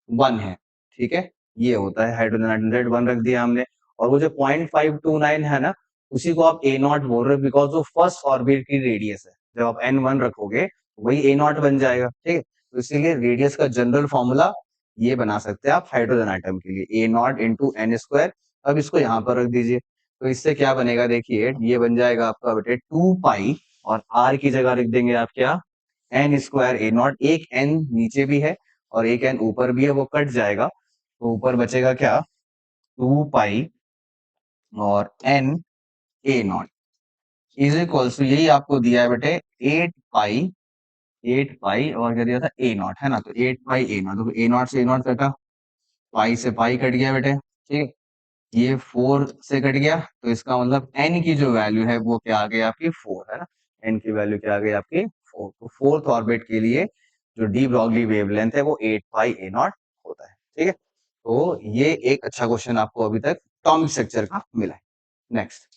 Speaker 1: 1 है। ठीक है, ये होता है हाइड्रोजन एटम, जेड 1 रख दिया हमने, और वो जो 0.529 है ना, उसी को आप ए नॉट बोल रहे हो, बिकॉज वो फर्स्ट ऑर्बिट की रेडियस है। जब आप n1 रखोगे वही ए नॉट बन जाएगा। ठीक है, तो इसीलिए रेडियस का जनरल फॉर्मूला ये बना सकते हैं आप हाइड्रोजन आइटम के लिए, ए नॉट इंटू एन स्क्वायर। अब इसको यहाँ पर रख दीजिए, तो इससे क्या बनेगा, देखिए ये बन जाएगा आपका बेटे 2 पाई, और आर की जगह लिख देंगे आप क्या, एन स्क्वायर ए नॉट, एक एन नीचे भी है और एक एन ऊपर भी है, वो कट जाएगा, तो ऊपर बचेगा क्या, 2 पाई और N A naught is equals to, यही आपको दिया है बेटे 8 पाई, 8 पाई और क्या दिया था, ए नॉट, है ना। तो 8 पाई ए नॉट, तो ए नॉट से ए नॉट कटा, पाई से पाई कट गया बेटे। ठीक है, ये 4 से कट गया, तो इसका मतलब एन की जो वैल्यू है वो क्या आ गई आपकी 4, है ना। एन की वैल्यू क्या आ गई आपकी 4। तो फोर्थ ऑर्बिट के लिए जो डी ब्रॉगली वेवलेंथ है वो 8 पाई ए नॉट होता है। ठीक है, तो ये एक अच्छा क्वेश्चन आपको अभी तक एटॉमिक स्ट्रक्चर का मिला है। Next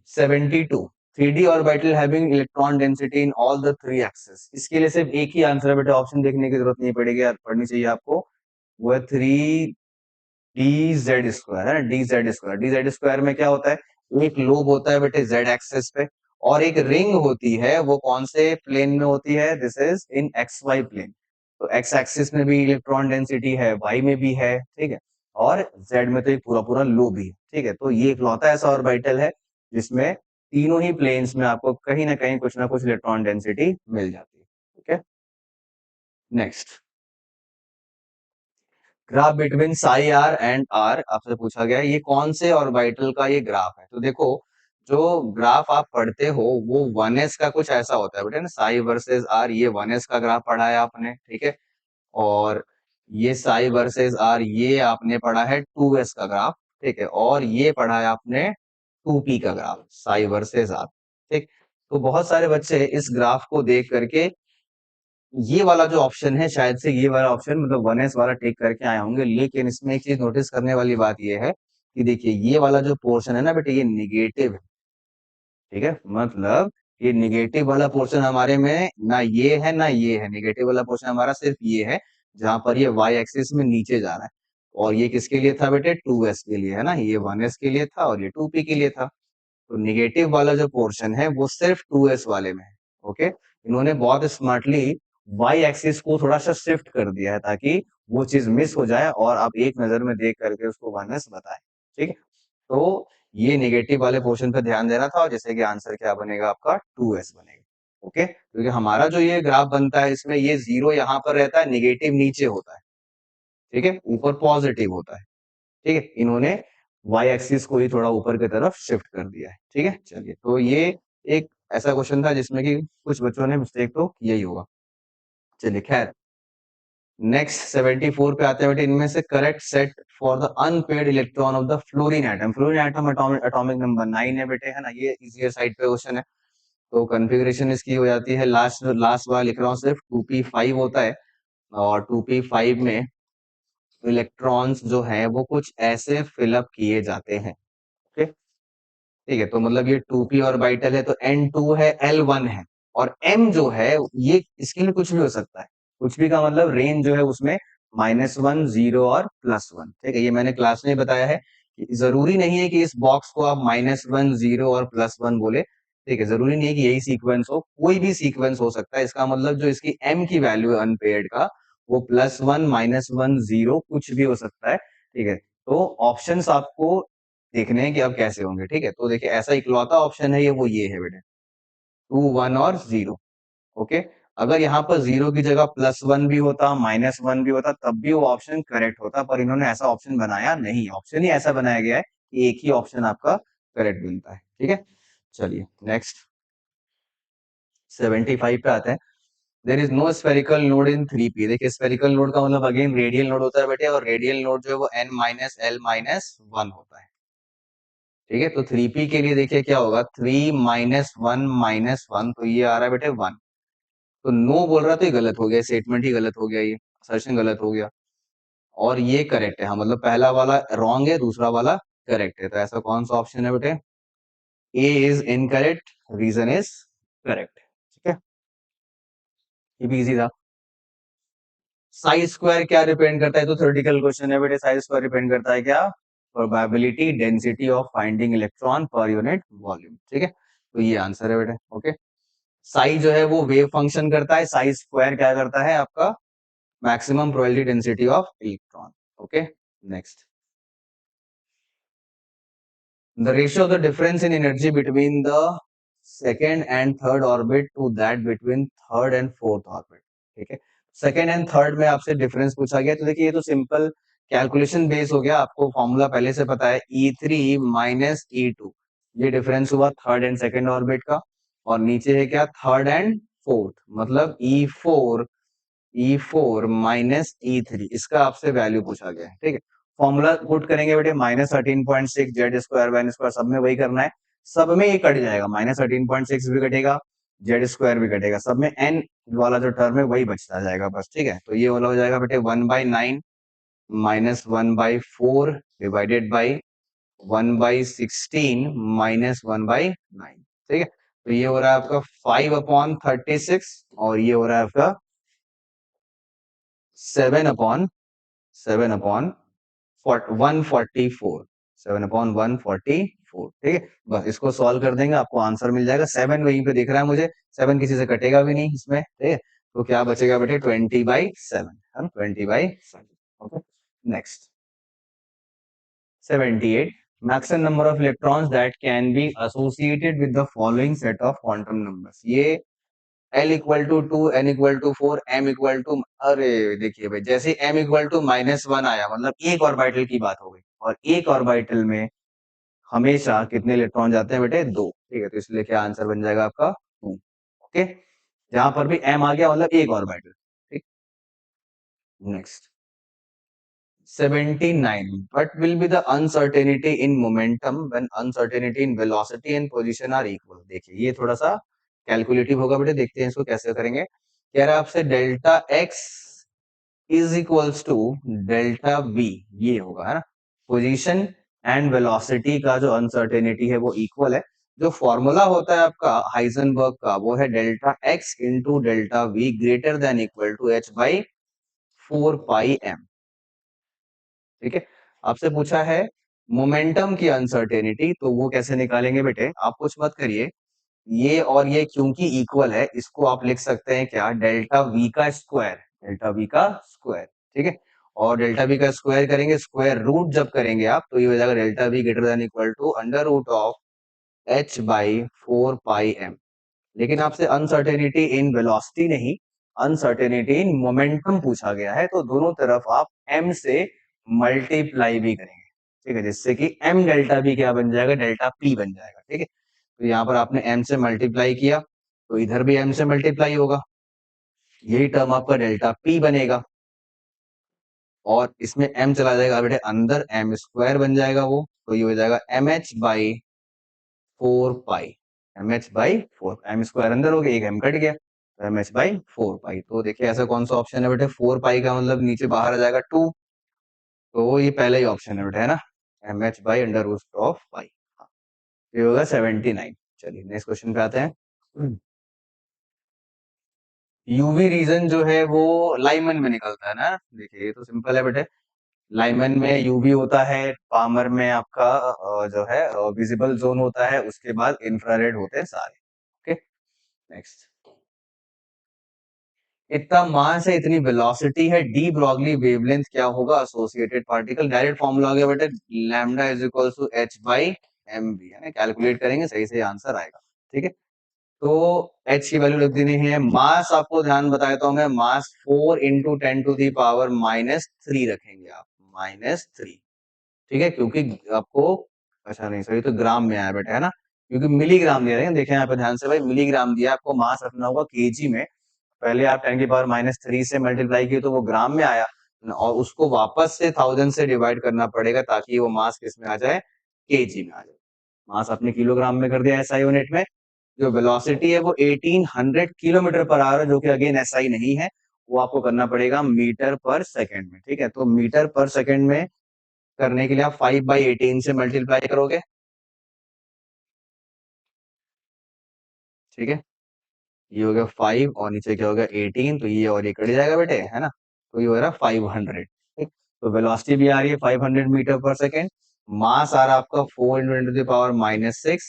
Speaker 1: 72, 3D orbital having electron density in all the 3 axis. इसके लिए सिर्फ एक ही आंसर है बेटा, ऑप्शन देखने की जरूरत नहीं पड़ेगी यार, पढ़नी चाहिए आपको। वो है 3 DZ स्क्वायर, है ना, DZ स्क्वायर। DZ स्क्वायर में क्या होता है, एक लोब होता है बेटे जेड एक्सिस पे, और एक रिंग होती है, वो कौन से प्लेन में होती है, this is in X Y plane. तो एक्स एक्सिस में भी इलेक्ट्रॉन डेंसिटी है, वाई में भी है, ठीक है, और जेड में तो ये पूरा पूरा लोब ही है। ठीक है, तो ये इकलौता ऐसा ऑर्बिटल है जिसमें तीनों ही प्लेन्स में आपको कहीं ना कुछ इलेक्ट्रॉन डेंसिटी मिल जाती है। ठीक है, next graph between psi R and R आपसे पूछा गया है, ये कौन से ऑर्बिटल का ये ग्राफ है, तो देखो जो ग्राफ आप पढ़ते हो वो 1s का कुछ ऐसा होता है बेटा ना, साई वर्सेस आर, ये 1s का ग्राफ पढ़ा है आपने, ठीक है। और ये साई वर्सेस आर ये आपने पढ़ा है 2s का ग्राफ, ठीक है। और ये पढ़ा है आपने 2p का ग्राफ, साई वर्सेस आर, ठीक। तो बहुत सारे बच्चे इस ग्राफ को देख करके ये वाला जो ऑप्शन है, शायद से ये वाला ऑप्शन मतलब 1s वाला टेक करके आए होंगे। लेकिन इसमें एक चीज नोटिस करने वाली बात ये है कि देखिए ये वाला जो पोर्शन है ना बेटे, ये निगेटिव है, ठीक है। मतलब ये निगेटिव वाला पोर्शन हमारे में ना ये है ना ये है, निगेटिव वाला पोर्शन हमारा सिर्फ ये है, जहां पर ये वाई एक्सिस में नीचे जा रहा है। और ये किसके लिए था बेटे, 2s के लिए, है ना। ये 1s के लिए था और ये 2p के लिए था। तो निगेटिव वाला जो पोर्शन है वो सिर्फ 2s वाले में है, ओके। इन्होंने बहुत स्मार्टली वाई एक्सिस को थोड़ा सा शिफ्ट कर दिया है ताकि वो चीज मिस हो जाए और आप एक नजर में देख करके उसको 1s बताएं, ठीक है। तो ये नेगेटिव वाले पोर्शन पे ध्यान देना था, और जैसे कि आंसर क्या बनेगा आपका 2s बनेगा, ओके। क्योंकि हमारा जो ये ग्राफ बनता है इसमें ये जीरो यहाँ पर रहता है, नेगेटिव नीचे होता है, ठीक है, ऊपर पॉजिटिव होता है, ठीक है। इन्होंने वाई एक्सिस को ही थोड़ा ऊपर की तरफ शिफ्ट कर दिया है, ठीक है। चलिए, तो ये एक ऐसा क्वेश्चन था जिसमें कि कुछ बच्चों ने मिस्टेक तो किया ही होगा। चलिए खैर, नेक्स्ट 74 पे आते हैं बेटे, इनमें से correct set for the unpaired electron of the fluorine atom. Fluorine atom atomic number 9 है बेटे, है ना। ये इजियर साइड पे क्वेश्चन है। तो कॉन्फ़िगरेशन इसकी हो जाती है, लास्ट लास्ट बार लिख रहा हूँ सिर्फ 2p5 होता है। और 2p5 में इलेक्ट्रॉन्स जो है वो कुछ ऐसे फिलअप किए जाते हैं, ओके। ठीक है, तो मतलब ये 2p ऑर्बिटल है तो n2 है, l1 है। और m जो है ये इसके लिए कुछ भी हो सकता है। कुछ भी का मतलब रेंज जो है उसमें -1, 0 और +1, ठीक है। ये मैंने क्लास में बताया है कि जरूरी नहीं है कि इस बॉक्स को आप -1, 0 और +1 बोले, ठीक है। जरूरी नहीं है कि यही सीक्वेंस हो, कोई भी सीक्वेंस हो सकता है। इसका मतलब जो इसकी m की वैल्यू है अनपेयर्ड का, वो +1, -1, 0 कुछ भी हो सकता है, ठीक है। तो ऑप्शंस आपको देखने हैं कि अब कैसे होंगे, ठीक है। तो देखिए ऐसा इकलौता ऑप्शन है ये, वो ये है बेटे, 2, 1 और 0, ओके। अगर यहाँ पर 0 की जगह +1 भी होता, -1 भी होता, तब भी वो ऑप्शन करेक्ट होता, पर इन्होंने ऐसा ऑप्शन बनाया नहीं। ऑप्शन ही ऐसा बनाया गया है कि एक ही ऑप्शन आपका करेक्ट मिलता है, ठीक है। चलिए नेक्स्ट 75 पे आते हैं। There is no spherical node in 3p। देखिए स्फेरिकल नोड का मतलब अगेन रेडियल नोड होता है बेटे, और रेडियल नोड जो है वो n-l-1 होता है, ठीक है। तो 3p के लिए देखिए क्या होगा, 3 -1 तो ये आ रहा है बेटे 1। तो नो बोल रहा तो ये गलत हो गया, स्टेटमेंट ही गलत हो गया, ये असर्शन गलत हो गया। और ये करेक्ट है, हाँ मतलब पहला वाला रॉन्ग है, दूसरा वाला करेक्ट है। तो ऐसा कौन सा ऑप्शन है बेटे, A is incorrect, reason is correct, ठीक है। ये भी इजी था। साई स्क्वायर क्या डिपेंड करता है, तो थ्योरेटिकल क्वेश्चन है बेटे। साई स्क्वायर डिपेंड करता है क्या, probability density of finding electron per unit volume, ठीक है। तो ये आंसर है बेटे, ओके। साई जो है वो वेव फंक्शन करता है, साई स्क्वायर क्या करता है आपका, maximum probability density of electron, okay. Next, the ratio of the difference in energy between the second and third orbit to that between third and fourth orbit, ठीक है। सेकेंड एंड थर्ड में आपसे difference पूछा गया, तो देखिए ये तो सिंपल कैलकुलेशन बेस हो गया, आपको फॉर्मूला पहले से पता है, E3 माइनस E2। ये डिफरेंस हुआ थर्ड एंड सेकेंड ऑर्बिट का। और नीचे है क्या, थर्ड एंड फोर्थ, मतलब E4 माइनस E3, इसका आपसे वैल्यू पूछा गया है, ठीक है। फॉर्मूला पुट करेंगे बेटे, -13.6 जेड स्क्वायर वाइन स्क्वायर, सब में वही करना है। सब में ये कट जाएगा, -13.6 भी कटेगा, जेड स्क्वायर भी कटेगा, सब में एन वाला जो टर्म है वही बचता जाएगा बस, ठीक है। तो ये वाला हो जाएगा बेटे 1/9 -1/4 डिवाइडेड बाई 1/16 -1/9, ठीक है। तो ये हो रहा है आपका 5/36, और ये हो रहा है आपका 7/144, 7/144, ठीक है। बस इसको सॉल्व कर देंगे, आपको आंसर मिल जाएगा। 7 वहीं पे दिख रहा है मुझे, 7 किसी से कटेगा भी नहीं इसमें, ठीक है। तो क्या बचेगा बेटे, 20/7, है 20/7, okay. Next 78, maximum number of electrons that can be associated with the following set of quantum numbers. ये L = 2, N = 4, M = अरे देखिए भाई, जैसे M = -1 आया, मतलब एक ऑर्बिटल की बात हो गई, और एक ऑर्बिटल में हमेशा कितने इलेक्ट्रॉन जाते हैं बेटे? 2। ठीक है, तो इसलिए क्या आंसर बन जाएगा आपका? 2। ओके, जहां पर भी m आ गया मतलब एक ऑर्बिटल। ठीक, next 79. What will be the uncertainty in momentum when uncertainty in velocity and position are equal? देखिए ये थोड़ा सा कैलकुलेटिव होगा बेटे, देखते हैं इसको कैसे करेंगे। कह रहा है आपसे delta x is equals to delta v, ये होगा है ना। पोजीशन एंड वेलोसिटी का जो अनसर्टेनिटी है वो इक्वल है। जो फॉर्मूला होता है आपका हाइजेनबर्ग का वो है delta x into delta v greater than equal to h by 4 pi m। ठीक है, आपसे पूछा है मोमेंटम की अनसर्टेनिटी, तो वो कैसे निकालेंगे बेटे? आप कुछ मत करिए, ये और ये क्योंकि इक्वल है, इसको आप लिख सकते हैं क्या? डेल्टा वी का स्क्वायर, डेल्टा वी का स्क्वायर। ठीक है, और डेल्टा वी का स्क्वायर करेंगे, स्क्वायर रूट जब करेंगे आप, तो ये हो जाएगा delta V greater than equal to under root of H by 4 pi m। लेकिन आपसे अनसर्टेनिटी इन वेलोसिटी नहीं, अनसर्टेनिटी इन मोमेंटम पूछा गया है, तो दोनों तरफ आप m से मल्टीप्लाई भी करेंगे। ठीक है, जिससे कि m डेल्टा भी क्या बन जाएगा? डेल्टा p बन जाएगा। ठीक है, तो यहाँ पर आपने m से मल्टीप्लाई किया, तो इधर भी m से मल्टीप्लाई होगा, यही टर्म आपका डेल्टा p बनेगा, और इसमें m चला जाएगा बेटे अंदर, m स्क्वायर बन जाएगा वो, तो ये हो जाएगा mh by 4 pi, mh by 4, m square अंदर हो गया, एक m कट गया, तो mh बाई 4 पाई। तो देखिए ऐसा कौन सा ऑप्शन है बेटे? 4 पाई का मतलब नीचे बाहर आ जाएगा 2, तो ये पहला ही ऑप्शन है बेटे, है ना, mh by under root of pi. ये होगा 79। चलिए नेक्स्ट क्वेश्चन पे आते हैं। यूवी रीजन जो है वो लाइमन में निकलता है ना। देखिए ये तो सिंपल है बेटे, लाइमन में यूवी होता है, पामर में आपका जो है विजिबल जोन होता है, उसके बाद इंफ्रारेड होते हैं सारे। Okay, next. इतना मास है, इतनी वेलोसिटी है, डी ब्रॉगली वेवलेंथ क्या होगा एसोसिएटेड पार्टिकल? डायरेक्ट फॉर्मूला आ गया बेटे, lambda is equals to h by M V, है ना, कैलकुलेट करेंगे सही सही आंसर आएगा। ठीक है, तो h की वैल्यू लिख देनी है। मास आपको ध्यान बताया तो मैं, मास 4 इंटू 10⁻³ रखेंगे आप, -3। ठीक है, क्योंकि आपको, अच्छा नहीं सही तो ग्राम में आया बेटा, है ना, क्योंकि मिलीग्राम दे रहे हैं। देखें यहाँ पे ध्यान से भाई, मिलीग्राम दिया, आपको मास रखना होगा केजी में। पहले आप 10⁻³ से मल्टीप्लाई किए तो वो ग्राम में आया, और उसको वापस से 1000 से डिवाइड करना पड़ेगा ताकि वो मास किस में आ जाए? केजी में आ जाए। मास आपने किलोग्राम में कर दिया एसआई यूनिट में। जो वेलोसिटी है वो 1800 किलोमीटर पर आवर है, जो कि अगेन एसआई नहीं है, वो आपको करना पड़ेगा मीटर पर सेकंड में। ठीक है, तो मीटर पर सेकंड में करने के लिए आप 5/18 से मल्टीप्लाई करोगे। ठीक है, ये हो गया 5 और नीचे क्या हो गया 18, तो ये और ये कट जाएगा बेटे, है ना, तो ये हो रहा है 500। ठीक, तो वेलोसिटी भी आ रही है 500 मीटर पर सेकेंड, मास आ रहा है आपका 4 × 10⁻⁶।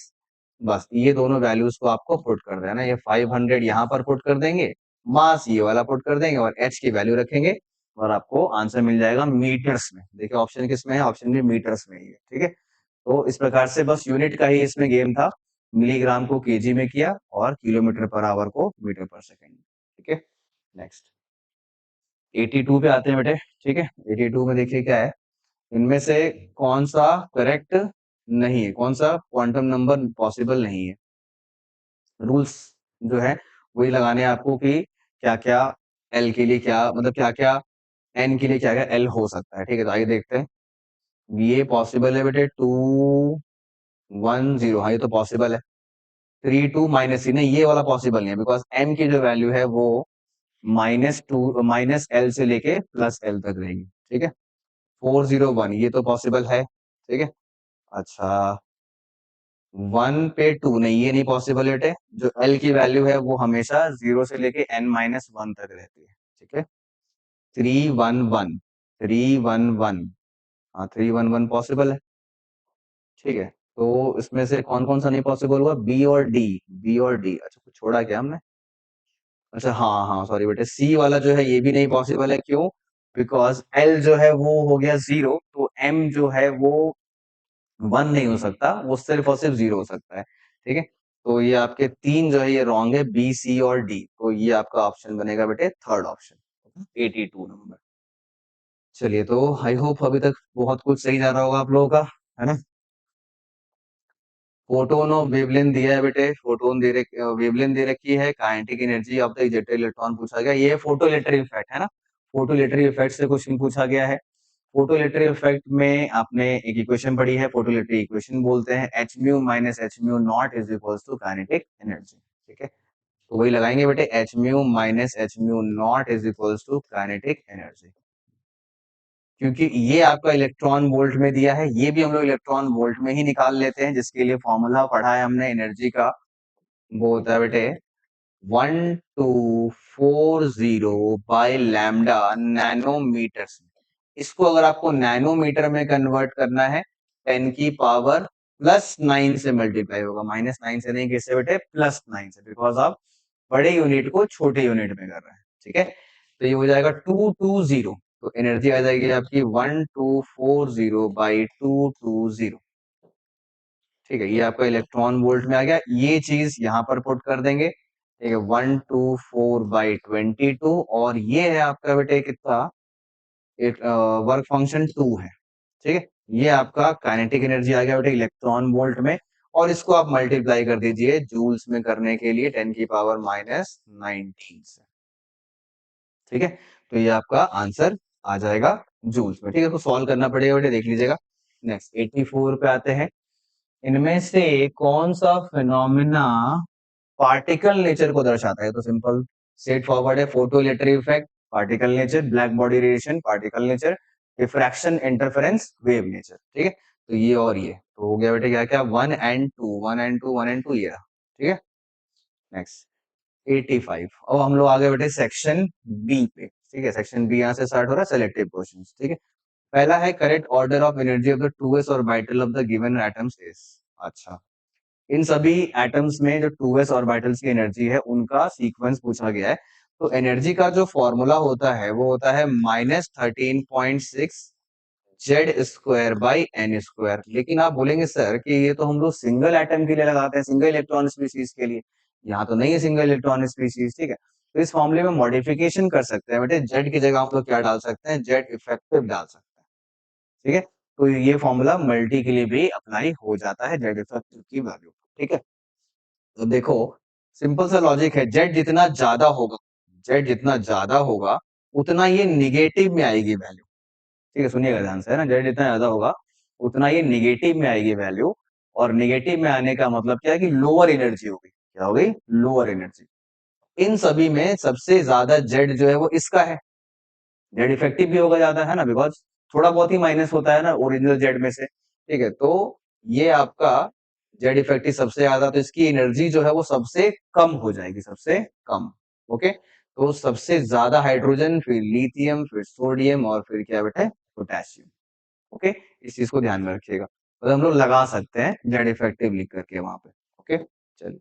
Speaker 1: बस ये दोनों वैल्यूज को आपको पुट कर देना, ये 500 यहाँ पर पुट कर देंगे, मास ये वाला पुट कर देंगे, और एच की वैल्यू रखेंगे, और आपको आंसर मिल जाएगा मीटर्स में। देखिए ऑप्शन किस में है? ऑप्शन भी मीटर्स में ही है। ठीक है, तो इस प्रकार से बस यूनिट का ही इसमें गेम था, मिलीग्राम को केजी में किया और किलोमीटर पर आवर को मीटर पर सेकंड। ठीक है, नेक्स्ट 82 पे आते हैं बेटे। ठीक है, 82 में देखिए क्या है, इनमें से कौन सा करेक्ट नहीं है, कौन सा क्वांटम नंबर पॉसिबल नहीं है। रूल्स जो है वही लगाने हैं आपको कि क्या क्या एल के लिए क्या, मतलब क्या क्या एन के लिए क्या क्या एल हो सकता है। ठीक है, तो आइए देखते हैं। ये पॉसिबल है बेटे 210, हाँ ये तो पॉसिबल है। 3 2 - नहीं, ये वाला पॉसिबल नहीं है, बिकॉज m की जो वैल्यू है वो -2 - l से लेके +l तक रहेगी। ठीक है, 401 ये तो पॉसिबल है। ठीक है, अच्छा 1 पे 2 नहीं, ये नहीं पॉसिबल है। जो l की वैल्यू है वो हमेशा 0 से लेके n-1 तक रहती है। ठीक है, 311, 311, हाँ 311 पॉसिबल है। ठीक है, तो इसमें से कौन कौन सा नहीं पॉसिबल हुआ? बी और डी, बी और डी, अच्छा कुछ छोड़ा क्या हमने? अच्छा हाँ हाँ सॉरी बेटे, सी वाला जो है ये भी नहीं पॉसिबल है। क्यों? बिकॉज एल जो है वो हो गया 0, तो एम जो है वो 1 नहीं हो सकता, वो सिर्फ और सिर्फ 0 हो सकता है। ठीक है, तो ये आपके तीन जो है ये रॉन्ग है, बी सी और डी, तो ये आपका ऑप्शन बनेगा बेटे थर्ड ऑप्शन, 82 नंबर। चलिए, तो आई होप अभी तक बहुत कुछ सही जा रहा होगा आप लोगों का, है ना। फोटोन ऑफ वेवलेंथ दिया है बेटे, फोटोन वेवलेंथ दे रखी है, kinetic energy of the ejected electron पूछा गया। ये फोटोइलेक्ट्रिक इफेक्ट है ना, फोटोइलेक्ट्रिक इफेक्ट से क्वेश्चन पूछा गया है। फोटोइलेक्ट्रिक इफेक्ट में आपने एक इक्वेशन पढ़ी है, फोटोइलेक्ट्रिक इक्वेशन बोलते हैं H mu minus H mu not is equals to kinetic energy. ठीक है, तो वही लगाएंगे बेटे, H mu minus H mu not is equals to kinetic energy. क्योंकि ये आपका इलेक्ट्रॉन वोल्ट में दिया है, ये भी हम लोग इलेक्ट्रॉन वोल्ट में ही निकाल लेते हैं, जिसके लिए फॉर्मूला पढ़ा है हमने एनर्जी का, वो होता है बेटे 1240 बाय लैम्डा नैनोमीटर्स। इसको अगर आपको नैनोमीटर में कन्वर्ट करना है 10 की पावर +9 से मल्टीप्लाई होगा, -9 से नहीं, किससे बेटे, +9 से, बिकॉज आप बड़े यूनिट को छोटे यूनिट में कर रहे हैं। ठीक है, तो ये हो जाएगा 220, तो एनर्जी आ जाएगी आपकी 1240 बाई 220। ठीक है, ये आपका इलेक्ट्रॉन वोल्ट में आ गया, ये चीज यहाँ पर पुट कर देंगे। ठीक है, 124/22, और ये है आपका बेटे कितना, एक वर्क फंक्शन 2 है। ठीक है, ये आपका काइनेटिक एनर्जी आ गया बेटे इलेक्ट्रॉन वोल्ट में, और इसको आप मल्टीप्लाई कर दीजिए जूल्स में करने के लिए 10 की पावर -19 से। ठीक है, तो ये आपका आंसर आ जाएगा जूल्स में। ठीक है, तो सॉल्व करना पड़ेगा बेटे, देख लीजिएगा। नेक्स्ट 84 पे आते हैं। इनमें से कौन सा फिनोमिना पार्टिकल नेचर को दर्शाता है? तो सिंपल स्ट्रेट फॉरवर्ड है, photo electric effect particle nature, black body radiation particle nature, diffraction interference wave nature. ठीक है, तो ये और ये तो हो गया बेटे क्या क्या, 1 एंड 2, 1 एंड 2, 1 एंड 2 ये रहा। ठीक है, नेक्स्ट 85। अब हम लोग आ गए बेटे सेक्शन बी पे। ठीक है, सेक्शन बी यहाँ से स्टार्ट हो रहा है, सेलेक्टिव क्वेश्चंस। ठीक है, पहला है correct order of energy of the 2s orbital of the given atoms is. अच्छा, इन सभी एटम्स में जो 2s ऑर्बिटल्स की एनर्जी है उनका सीक्वेंस पूछा गया है। तो एनर्जी का जो फॉर्मूला होता है वो होता है -13.6 Z square by N square. लेकिन आप बोलेंगे सर कि ये तो हम लोग सिंगल एटम के लिए लगाते हैं, सिंगल इलेक्ट्रॉन स्पीशीज के लिए, यहाँ तो नहीं है सिंगल इलेक्ट्रॉन स्पीशीज। ठीक है, तो इस फॉर्मूले में मॉडिफिकेशन कर सकते हैं बेटे, जेड की जगह हम लोग क्या डाल सकते हैं, जेड इफेक्टिव डाल सकते हैं। ठीक है, तो ये फॉर्मूला मल्टी के लिए भी अप्लाई हो जाता है, जेड इफेक्टिव की वैल्यू। ठीक है, तो देखो सिंपल सा लॉजिक है, जेड जितना ज्यादा होगा, जेड जितना ज्यादा होगा उतना ये निगेटिव में आएगी वैल्यू। ठीक है, सुनिएगा ध्यान से, है ना, जेड जितना ज्यादा होगा उतना ये निगेटिव में आएगी वैल्यू, और निगेटिव में आने का मतलब क्या है कि लोअर एनर्जी होगी। क्या होगी, लोअर एनर्जी। इन सभी में सबसे ज्यादा जेड जो है वो इसका है, जेड इफेक्टिव भी होगा ज्यादा, है ना, बिकॉज थोड़ा बहुत ही माइनस होता है ना ओरिजिनल जेड में से। ठीक है, तो ये आपका जेड इफेक्टिव सबसे ज्यादा, तो इसकी एनर्जी जो है वो सबसे कम हो जाएगी, सबसे कम। ओके, तो सबसे ज्यादा हाइड्रोजन, फिर लिथियम, फिर सोडियम, और फिर क्या बेटा, पोटेशियम। ओके, इस चीज को ध्यान में रखिएगा, तो हम लोग लगा सकते हैं जेड इफेक्टिव लिख करके वहां पे। ओके, चलिए,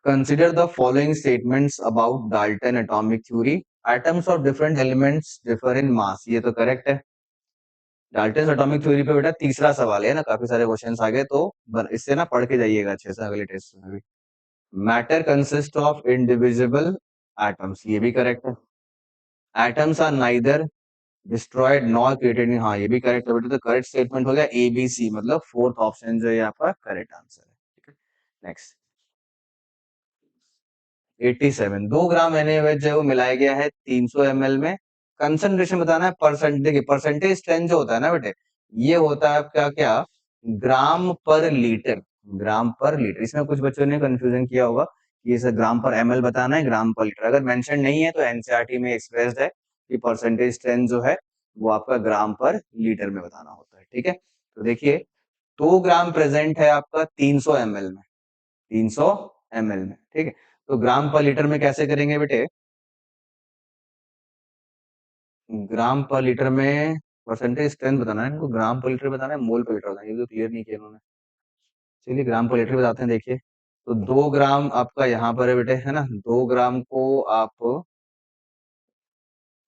Speaker 1: consider the following statements about Dalton atomic theory. Atoms of different elements differ in mass. ये तो करेक्ट है। डाल्टन एटॉमिक थ्योरी पे बेटा तीसरा सवाल है ना, काफी सारे क्वेश्चंस आ गए, तो इससे ना पढ़ के जाइएगा अच्छे से अगले टेस्ट में भी। Matter consist of indivisible atoms, ये भी करेक्ट है। Atoms are neither destroyed nor created, हाँ ये भी करेक्ट है बेटा। तो करेक्ट स्टेटमेंट हो गया ए बी सी, मतलब फोर्थ ऑप्शन जो है आपका करेक्ट आंसर है। ठीक है, नेक्स्ट 87, 2 ग्राम NaOH जो है वो मिलाया गया है 300 ml में। कंसंट्रेशन बताना है, परसेंट, देखिए परसेंटेज स्ट्रेंथ जो होता है ना बेटे, ये होता है आपका क्या, ग्राम पर लीटर, ग्राम पर लीटर। इसमें कुछ बच्चों ने कंफ्यूजन किया होगा कि ये सर ग्राम पर ml बताना है, ग्राम पर लीटर अगर मेंशन नहीं है तो एनसीईआरटी में एक्सप्रेस्ड है कि परसेंटेज स्ट्रेंथ जो है वो आपका ग्राम पर लीटर में बताना होता है। ठीक है, तो देखिए 2 ग्राम प्रेजेंट है आपका 300 ml में, 300 ml में। ठीक है, तो ग्राम पर लीटर में कैसे करेंगे बेटे, ग्राम पर लीटर में परसेंटेज स्ट्रेंथ बताना है इनको, ग्राम पर लीटर बताना है, मोल पर लीटर बताना है, ये तो क्लियर नहीं किया इन्होंने। चलिए ग्राम पर लीटर बताते हैं, देखिए तो 2 ग्राम आपका यहाँ पर है बेटे, है ना, 2 ग्राम को आप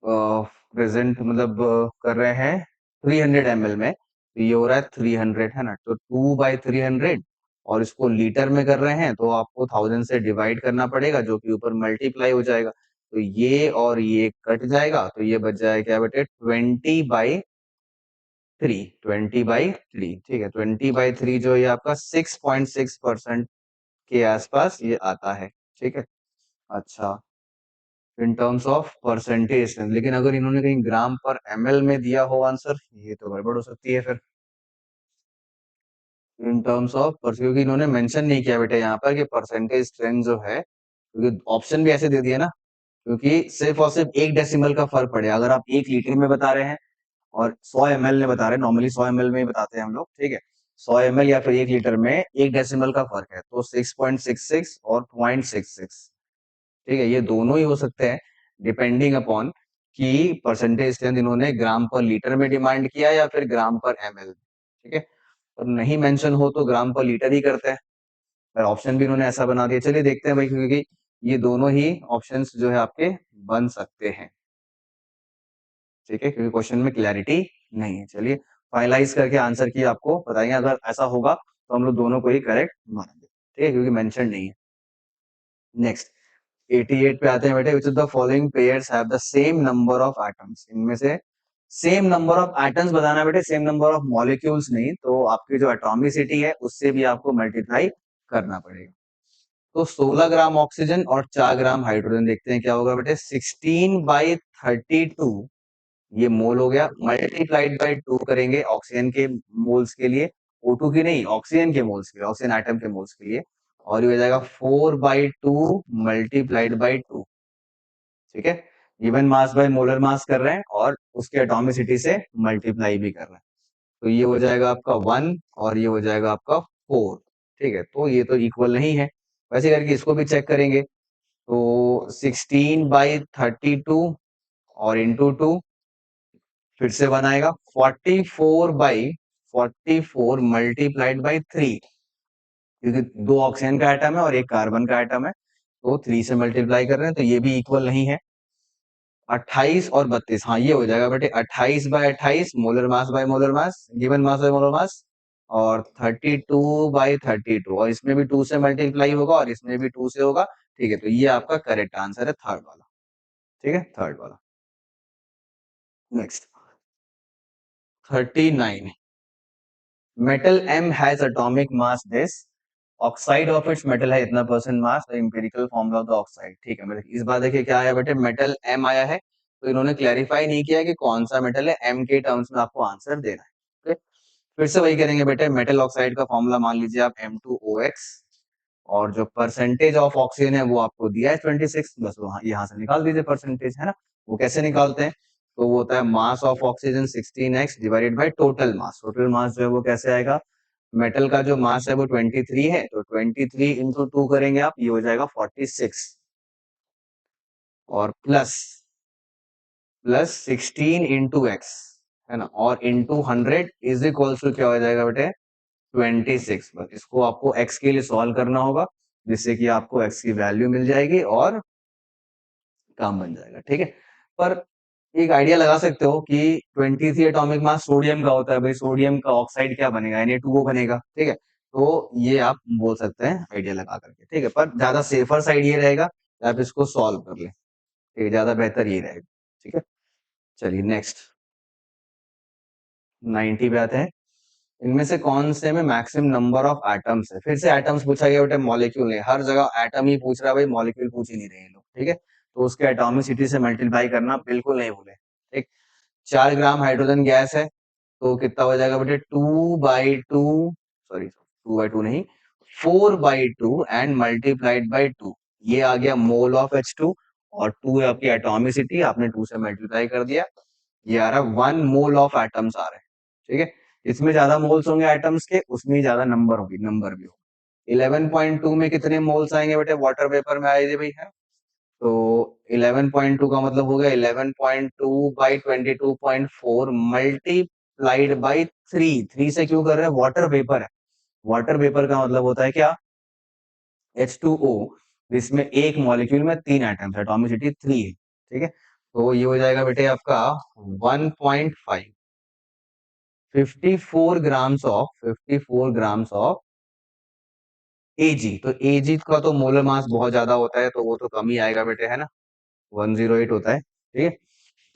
Speaker 1: प्रेजेंट मतलब कर रहे हैं 300 ml में, तो ये हो रहा है 300, है ना, तो 2/300, और इसको लीटर में कर रहे हैं तो आपको 1000 से डिवाइड करना पड़ेगा, जो कि ऊपर मल्टीप्लाई हो जाएगा, तो ये और ये कट जाएगा, तो ये बच जाएगा क्या बेटे 20/1000। 3, 20/3, ठीक है। 20/3 जो ये आपका 6.6% के आसपास ये आता है, ठीक है। अच्छा, इन टर्म्स ऑफ परसेंटेज, लेकिन अगर इन्होंने कहीं ग्राम पर एमएल में दिया हो आंसर, ये तो गड़बड़ हो सकती है फिर। इन टर्म्स ऑफ क्योंकि इन्होंने मेंशन नहीं किया बेटा यहाँ पर कि परसेंटेज स्ट्रेंथ जो है, क्योंकि ऑप्शन भी ऐसे दे दिए ना, क्योंकि सिर्फ और सिर्फ 1 डेसिमल का फर्क पड़ेगा। अगर आप 1 लीटर में बता रहे हैं और 100 ml में बता रहे हैं, नॉर्मली 100 ml में ही बताते हैं हम लोग, ठीक है। 100 ml या फिर 1 लीटर में 1 डेसिमल का फर्क है, तो 6.66 और 0.66, ठीक है। ये दोनों ही हो सकते हैं डिपेंडिंग अपॉन कि परसेंटेज स्ट्रेंथ इन्होंने ग्राम पर लीटर में डिमांड किया या फिर ग्राम पर एमएल, ठीक है। और नहीं मेंशन हो तो ग्राम पर लीटर ही करते हैं, पर ऑप्शन भी इन्होंने ऐसा बना दिया। चलिए देखते हैं भाई, क्योंकि ये दोनों ही ऑप्शंस जो है आपके बन सकते हैं, ठीक है, क्योंकि क्वेश्चन में क्लैरिटी नहीं है। चलिए फाइनलाइज करके आंसर की आपको बताएंगे, अगर ऐसा होगा तो हम लोग दोनों को ही करेक्ट मानेंगे, ठीक है, क्योंकि मेंशन नहीं है। नेक्स्ट 88 पे आते हैं बेटे, which of the following pairs have the same number of atoms. इनमें से सेम नंबर ऑफ एटम्स बताना बेटे, सेम नंबर ऑफ मॉलिक्यूल्स नहीं, तो आपकी जो एटॉमिसिटी है उससे भी आपको मल्टीप्लाई करना पड़ेगा। तो 16 ग्राम ऑक्सीजन और 4 ग्राम हाइड्रोजन, देखते हैं क्या होगा बेटे। 16/32 ये मोल हो गया, मल्टीप्लाइड बाय 2 करेंगे ऑक्सीजन के मोल्स के लिए, O2 की नहीं, ऑक्सीजन के मोल्स के लिए, ऑक्सीजन एटम के मोल्स के लिए, और ये हो जाएगा 4/2 मल्टीप्लाइड बाय 2, ठीक है। इवन मास बाय मोलर मास कर रहे हैं और उसके एटॉमिसिटी से मल्टीप्लाई भी कर रहे हैं, तो ये हो जाएगा आपका 1 और ये हो जाएगा आपका 4, ठीक है। तो ये तो इक्वल नहीं है, वैसे करके इसको भी चेक करेंगे, तो 16/32 और इंटू 2, फिर से बनाएगा 44/44 मल्टीप्लाइड बाई 3, क्योंकि 2 ऑक्सीजन का एटम है और 1 कार्बन का एटम है, तो 3 से मल्टीप्लाई कर रहे हैं, तो ये भी इक्वल नहीं है। 28 और 32, हाँ ये हो जाएगा बेटे 28/28 molar mass by molar mass, given mass by molar मास, और 32/32, और इसमें भी 2 से मल्टीप्लाई होगा और इसमें भी 2 से होगा, ठीक है। तो ये आपका करेक्ट आंसर है, थर्ड वाला, ठीक है, थर्ड वाला। Next 39, metal M has atomic mass this, oxide of its metal है इतना percent mass, the empirical formula of the oxide, ठीक है। मतलब इस बार देखिए क्या आया बेटे, मेटल M आया है, तो इन्होंने क्लैरिफाई नहीं किया कि कौन सा मेटल है, M के टर्म्स में आपको आंसर देना है, ठीक। फिर से वही करेंगे बेटे, मेटल ऑक्साइड का फॉर्मूला मान लीजिए आप M2OX, और जो परसेंटेज ऑफ ऑक्सीजन है वो आपको दिया है 26, बस वहां यहाँ से निकाल दीजिए परसेंटेज, है ना। वो कैसे निकालते हैं, तो वो होता है mass of oxygen 16x divided by total mass. Total mass जो है वो कैसे आएगा, मेटल का जो मास है वो 23 है, तो 23 इंटू 2 करेंगे आप, ये हो जाएगा 46, और प्लस प्लस 16 इंटू एक्स, है ना, और इंटू 100 इज इक्वल्स टू क्या हो जाएगा बेटे, 26। बस इसको आपको x के लिए सॉल्व करना होगा, जिससे कि आपको x की वैल्यू मिल जाएगी और काम बन जाएगा, ठीक है। पर एक आइडिया लगा सकते हो कि 23 एटॉमिक मास सोडियम का होता है, भाई सोडियम का ऑक्साइड क्या बनेगा, Na2O बनेगा, ठीक है। तो ये आप बोल सकते हैं आइडिया लगा करके, ठीक है, पर ज्यादा सेफर साइड ये रहेगा कि आप इसको सॉल्व कर ले, ठीक है, ज्यादा बेहतर ये रहेगा, ठीक है। चलिए नेक्स्ट 90 पे आते हैं, इनमें से कौन से में मैक्सिमम नंबर ऑफ एटम्स है। फिर से एटम्स पूछा गया बेटे, मॉलिक्यूल नहीं, हर जगह एटम ही पूछ रहा है भाई, मॉलिक्यूल पूछ ही नहीं रहे हैं लोग, ठीक है। तो उसके एटॉमिसिटी से मल्टीप्लाई करना बिल्कुल नहीं भूले, ठीक। 4 ग्राम हाइड्रोजन गैस है, तो कितना हो जाएगा बेटे, 2/2, सॉरी 2/2 नहीं, 4/2 एंड मल्टीप्लाइड बाई 2, ये आ गया मोल ऑफ H2, और 2 है आपकी एटॉमिसिटी, आपने 2 से मल्टीप्लाई कर दिया, ये आ रहा 1 मोल ऑफ एटम्स आ रहे हैं, ठीक है। इसमें ज्यादा मोल्स होंगे एटम्स के, उसमें ज्यादा नंबर होगी, नंबर भी होगा। 11.2 में कितने मोल्स आएंगे बेटे, वाटर वेपर में आएंगे भाई, है। तो 11.2 का मतलब हो गया 11.2/22.4 मल्टीप्लाइड बाई 3, 3 से क्यों कर रहे हैं, वाटर वेपर है, वाटर वेपर का मतलब होता है क्या, H2O, जिसमें एक मॉलिक्यूल में 3 एटम्स है, एटॉमिसिटी 3 है, ठीक है। तो ये हो जाएगा बेटे आपका 1.5, 54 ग्राम्स ऑफ Ag, तो Ag का तो मोलर मास बहुत ज्यादा होता है, तो वो तो कम ही आएगा बेटे, है ना, 108 होता है, ठीक है।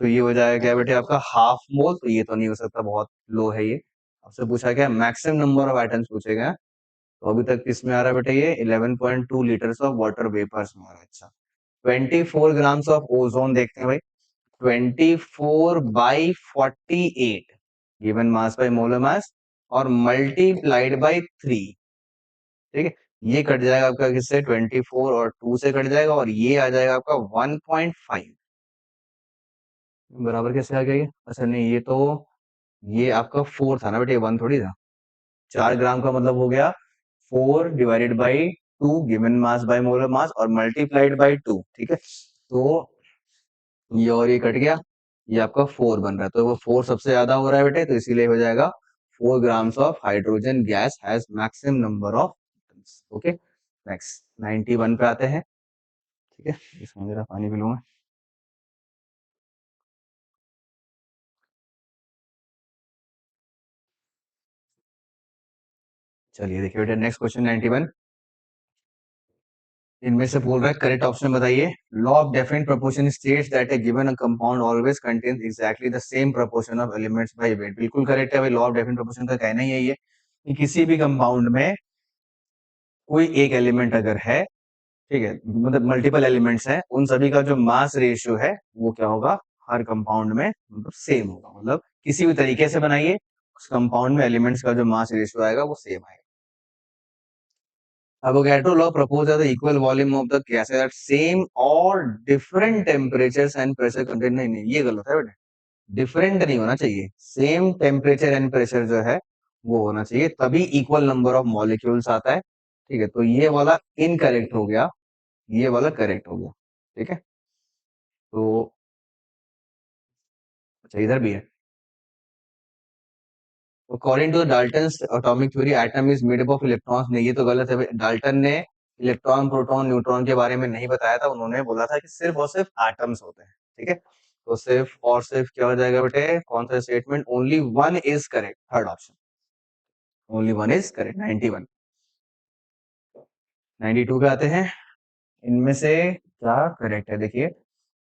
Speaker 1: तो ये हो जाएगा क्या बेटे आपका हाफ मोल, तो ये तो नहीं हो सकता, बहुत लो है ये। आपसे पूछा क्या मैक्सिमम नंबर ऑफ आइटम्स पूछे गए, तो अभी तक किस में आ रहा है बेटे ये 11.2 लीटर्स ऑफ वाटर वेपर्स में आ रहा है। अच्छा 24 ग्राम्स ऑफ ओजोन देखते हैं भाई, 24/48 गिवन मास बाय मोलर मास और मल्टीप्लाइड बाय 3, ठीक है। ये कट जाएगा आपका किससे, 24 और 2 से कट जाएगा, और ये आ जाएगा आपका 1.5 बराबर। कैसे आ गया ये, अच्छा नहीं ये तो, ये आपका 4 था ना बेटे, 1 थोड़ी था। 4 ग्राम का मतलब हो गया 4/2 गिवन मास बाय मोलर मास और मल्टीप्लाइड बाय 2, ठीक है। तो ये और ये कट गया, ये आपका 4 बन रहा है, तो वो 4 सबसे ज्यादा हो रहा है बेटे, तो इसीलिए हो जाएगा 4 grams of hydrogen gas has maximum number of atoms. Okay next 91 पे आते हैं, ठीक है। इसमें जरा पानी पी लूंगा। चलिए देखिए बेटा नेक्स्ट क्वेश्चन 91, इनमें से बोल रहा है करेक्ट ऑप्शन बताइए। Law of definite proportion states that A given compound always contains exactly the same proportion of elements by weight. बिल्कुल करेक्ट है भाई, लॉ ऑफ डेफिनेट प्रोपोर्शन का कहना ही है ये कि किसी भी कंपाउंड में कोई एक एलिमेंट अगर है, ठीक है, मतलब मल्टीपल एलिमेंट्स हैं, उन सभी का जो मास रेशियो है वो क्या होगा, हर कंपाउंड में मतलब सेम होगा। मतलब किसी भी तरीके से बनाइए, उस कंपाउंड में एलिमेंट्स का जो मास रेशियो आएगा वो सेम आएगा। Avogadro law proposes the equal volume of the gases at same or different temperatures and pressure content। नहीं नहीं ये गलत है बेटा, डिफरेंट नहीं होना चाहिए, सेम टेम्परेचर एंड प्रेशर जो है वो होना चाहिए, तभी इक्वल नंबर ऑफ मॉलिक्यूल्स आता है, ठीक है। तो ये वाला इनकरेक्ट हो गया, ये वाला करेक्ट हो गया, ठीक है। तो अच्छा इधर भी है, according to Dalton's atomic theory atom is made up of electrons. नहीं ये तो गलत है, डाल्टन ने इलेक्ट्रॉन प्रोटॉन न्यूट्रॉन के बारे में नहीं बताया था, उन्होंने बोला था कि सिर्फ और सिर्फ एटम्स होते हैं, ठीक है। तो सिर्फ और सिर्फ क्या हो जाएगा बेटे, कौन सा statement, only one is correct, third option, only one is correct. 91 92 पे आते हैं, इनमें से क्या करेक्ट है देखिए।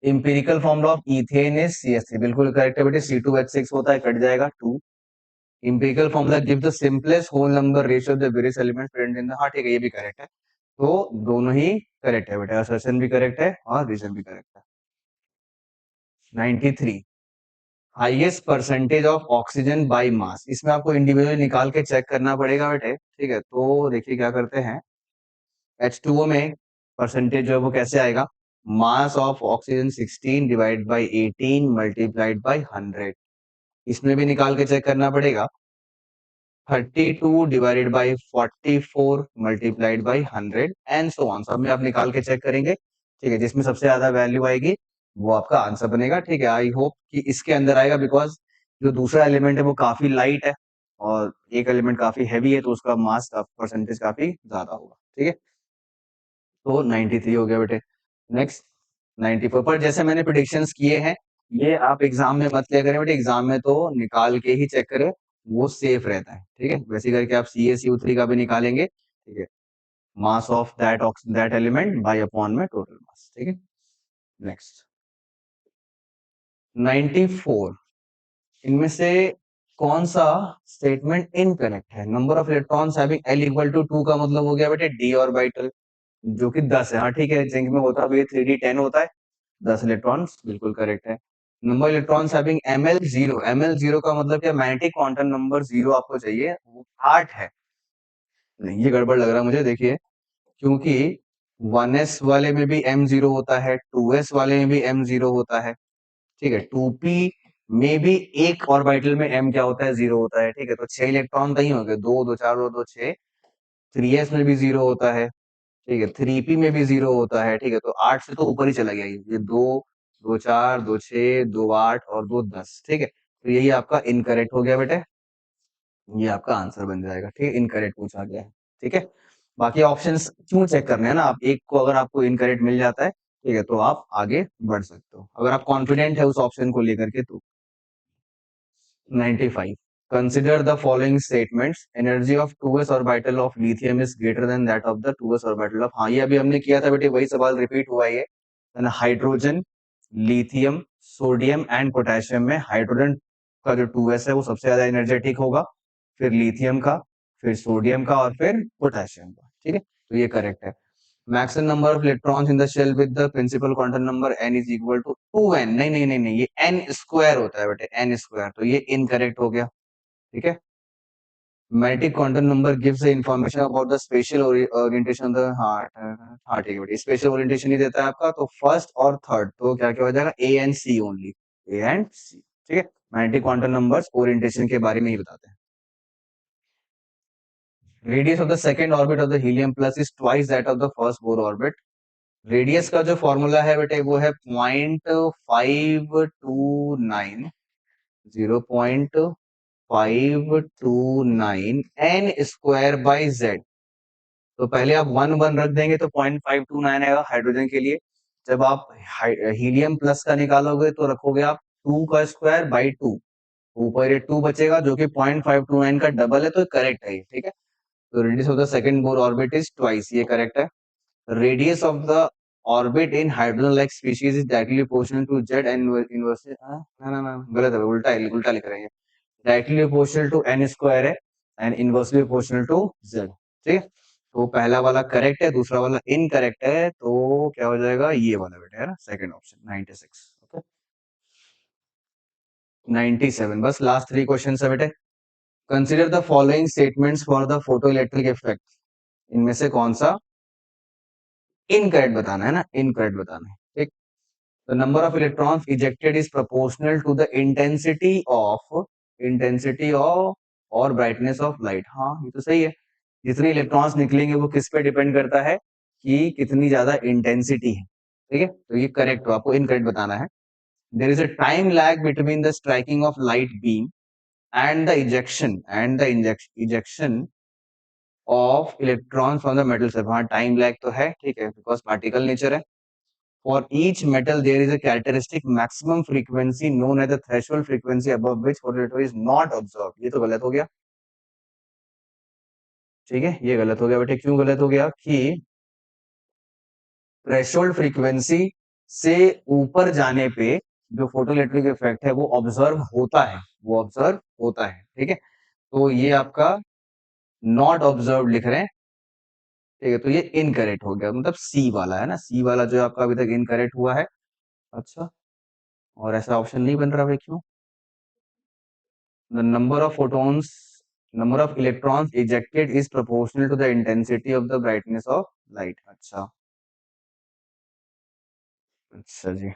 Speaker 1: Empirical formula of ethane is CH3, बिल्कुल करेक्ट है बेटे, C2H6 होता है, कट जाएगा 2। Empirical formula give the simplest whole number ratio of the various elements present in the, हाँ ठीक है ये भी करेक्ट है। तो दोनों ही करेक्ट है बेटा, असर्शन भी करेक्ट है और रीजन भी करेक्ट है। 93 highest percentage of oxygen by mass, इसमें आपको इंडिविजुअली निकाल के चेक करना पड़ेगा बेटे, ठीक है। तो देखिए क्या करते हैं, H2O में परसेंटेज जो है वो कैसे आएगा, mass of oxygen 16 divide by 18 multiplied by 100, इसमें भी निकाल के चेक करना पड़ेगा 32 divided by 44 multiplied by 100 and so on, सब में आप निकाल के चेक करेंगे, ठीक है। जिसमें सबसे ज्यादा वैल्यू आएगी वो आपका आंसर बनेगा, ठीक है। आई होप कि इसके अंदर आएगा, बिकॉज जो दूसरा एलिमेंट है वो काफी लाइट है और एक एलिमेंट काफी हैवी है, तो उसका मास का परसेंटेज काफी ज्यादा होगा, ठीक है। तो 93 हो गया बेटे। नेक्स्ट 94, पर जैसे मैंने प्रिडिक्शंस किए हैं, ये आप एग्जाम में मत किया करें बेटे, एग्जाम में तो निकाल के ही चेक करें, वो सेफ रहता है, ठीक है। वैसे करके आप CaCO3 का भी निकालेंगे, ठीक है, mass of that element by upon में टोटल मास, ठीक है। नेक्स्ट 94, इनमें से कौन सा स्टेटमेंट इनकरेक्ट है। Number of electrons having L equal to 2 का मतलब हो गया बेटे D ऑर्बिटल, जो कि 10 है, हाँ ठीक है, जिंक में होता है 3D10 होता है, 10 इलेक्ट्रॉन्स, बिल्कुल करेक्ट है। Number electrons having ML0, ML0 का मतलब क्या, मैग्नेटिक क्वांटम नंबर 0 आपको चाहिए, वो 8 है। नहीं ये गड़बड़ लग रहा है मुझे, देखिए, क्योंकि 1s वाले में भी M0 होता है, 2s वाले में भी M0 होता है, ठीक है। 2p में भी एक ऑर्बिटल में m क्या होता है, 0 होता है, ठीक है। तो 6 इलेक्ट्रॉन कहीं हो गए, 2 2 4 2 2 6, 3s में भी 0 होता है, ठीक है, 3p में भी 0 होता है, ठीक है। तो 8 से तो ऊपर ही चला गया ये 2 2 4 2 6 2 8 और 2 10, ठीक है। तो यही आपका इनकरेक्ट हो गया बेटे, ये आपका आंसर बन जाएगा, ठीक है, इनकरेक्ट पूछा गया है, ठीक है। बाकी ऑप्शंस क्यों चेक करने हैं ना, आप एक को अगर आपको इनकरेक्ट मिल जाता है, ठीक है, तो आप आगे बढ़ सकते हो अगर आप कॉन्फिडेंट है उस ऑप्शन को लेकर के तो। 95 consider the following statements, energy of 2s orbital of lithium is greater than that of the 2s orbital of, हाँ ये अभी हमने किया था बेटे, वही सवाल रिपीट हुआ है, ये hydrogen lithium sodium and potassium में हाइड्रोजन का जो 2s है वो सबसे ज्यादा एनर्जेटिक होगा, फिर लिथियम का, फिर सोडियम का और फिर पोटेशियम का। ठीक है, तो ये करेक्ट है। Maximum number of electrons in the shell with the principal quantum number n is equal to 2n। नहीं नहीं नहीं नहीं, ये n स्क्वायर होता है बेटे, n स्क्वायर, तो ये इनकरेक्ट हो गया। ठीक है, magnetic quantum number gives the information about the special orientation of the heart. हाँ ठीक है बेटे, स्पेशल ओरिएंटेशन ही देता है आपका, तो फर्स्ट और थर्ड तो क्या क्या हो जाएगा, A and C only, A and C. ठीक है, मैग्नेटिक क्वांटम नंबर्स ओरिएंटेशन के बारे में ही बताते हैं। Radius of the second orbit of the helium plus is twice that of the first Bohr orbit. Radius का जो फॉर्मूला है बेटे वो है 0.529, 0.529 n स्क्वायर बाई जेड। तो पहले आप 1 1 रख देंगे तो 0.529 आएगा हाइड्रोजन के लिए। जब आप हीलियम प्लस का निकालोगे तो रखोगे आप 2 का स्क्वायर बाई 2, ऊपर ये 2 बचेगा जो कि 0.529 का डबल है, तो करेक्ट है ये। ठीक है, तो radius of the second Bohr orbit is twice, ये करेक्ट है। Radius of the orbit in hydrogen like species is directly proportional to Z and inversely, ना ना ना गलत है, उल्टा उल्टा लिख रहे हैं। Directly proportional to n square है and inversely proportional to z। ठीक है, तो पहला वाला करेक्ट है, दूसरा वाला इनकरेक्ट है, तो क्या हो जाएगा, ये वाला बेटा है ना, सेकंड ऑप्शन 96। ओके, 97, बस लास्ट 3 क्वेश्चन है बेटे। Consider the following statements for the photoelectric effect. इनमें से कौन सा इनकरेक्ट बताना है ना, इनकरेक्ट बताना है। ठीक, the number of electrons ejected is proportional to the intensity of और ब्राइटनेस ऑफ लाइट। हाँ ये तो सही है, जितने इलेक्ट्रॉन्स निकलेंगे वो किस पे डिपेंड करता है कि कितनी ज्यादा इंटेंसिटी है। ठीक है, तो ये करेक्ट, हो आपको इनकरेक्ट बताना है। There is a time lag between the striking of light beam and the ejection of electron from the metal surface. हाँ टाइम लैग तो है, ठीक है, बिकॉज पार्टिकल नेचर है। For each metal there is a characteristic maximum frequency known as the threshold frequency above which photoelectric is not observed. ये तो गलत हो गया। ठीक है, ये गलत हो गया बेटे, क्यों गलत हो गया कि थ्रेशोल्ड फ्रीक्वेंसी से ऊपर जाने पे जो फोटोइलेक्ट्रिक इफेक्ट है वो ऑब्जर्व होता है, वो ऑब्जर्व होता है। ठीक है, तो ये आपका नॉट ऑब्जर्व लिख रहे हैं। ठीक है, तो ये इनकरेक्ट हो गया, मतलब सी वाला है ना, सी वाला जो आपका अभी तक इनकरेक्ट हुआ है। अच्छा, और ऐसा ऑप्शन नहीं बन रहा है, क्यों? The number of electrons ejected is proportional to the intensity of the brightness of light. अच्छा, अच्छा जी।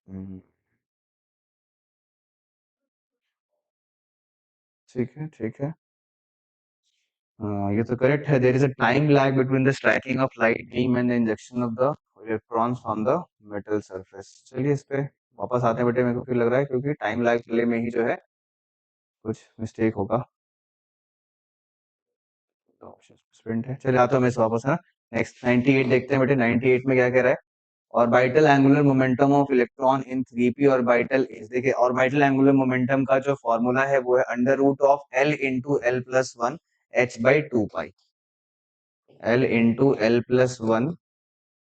Speaker 1: हम्म, ठीक है ठीक है। ये तो करेक्ट है। There is a time lag between the striking of light beam and the injection of the electrons from the metal surface. चलिए इस पे वापस आते हैं बेटे, मेरे को क्यों लग रहा है, क्योंकि टाइम लैग चले में ही जो है कुछ मिस्टेक होगा। तो ऑप्शन स्प्रिंट है। चलिए आता हूँ मैं इस वापस, है ना। नेक्स्ट 98 देखते हैं बेटे, 98 में क्या कह रहा है। Orbital angular momentum of electron in 3p orbital is, देखिए ऑर्बिटल एंगुलर मोमेंटम का जो फॉर्मूला है वो है under root of l into l plus 1 h by 2 pi, l into l plus 1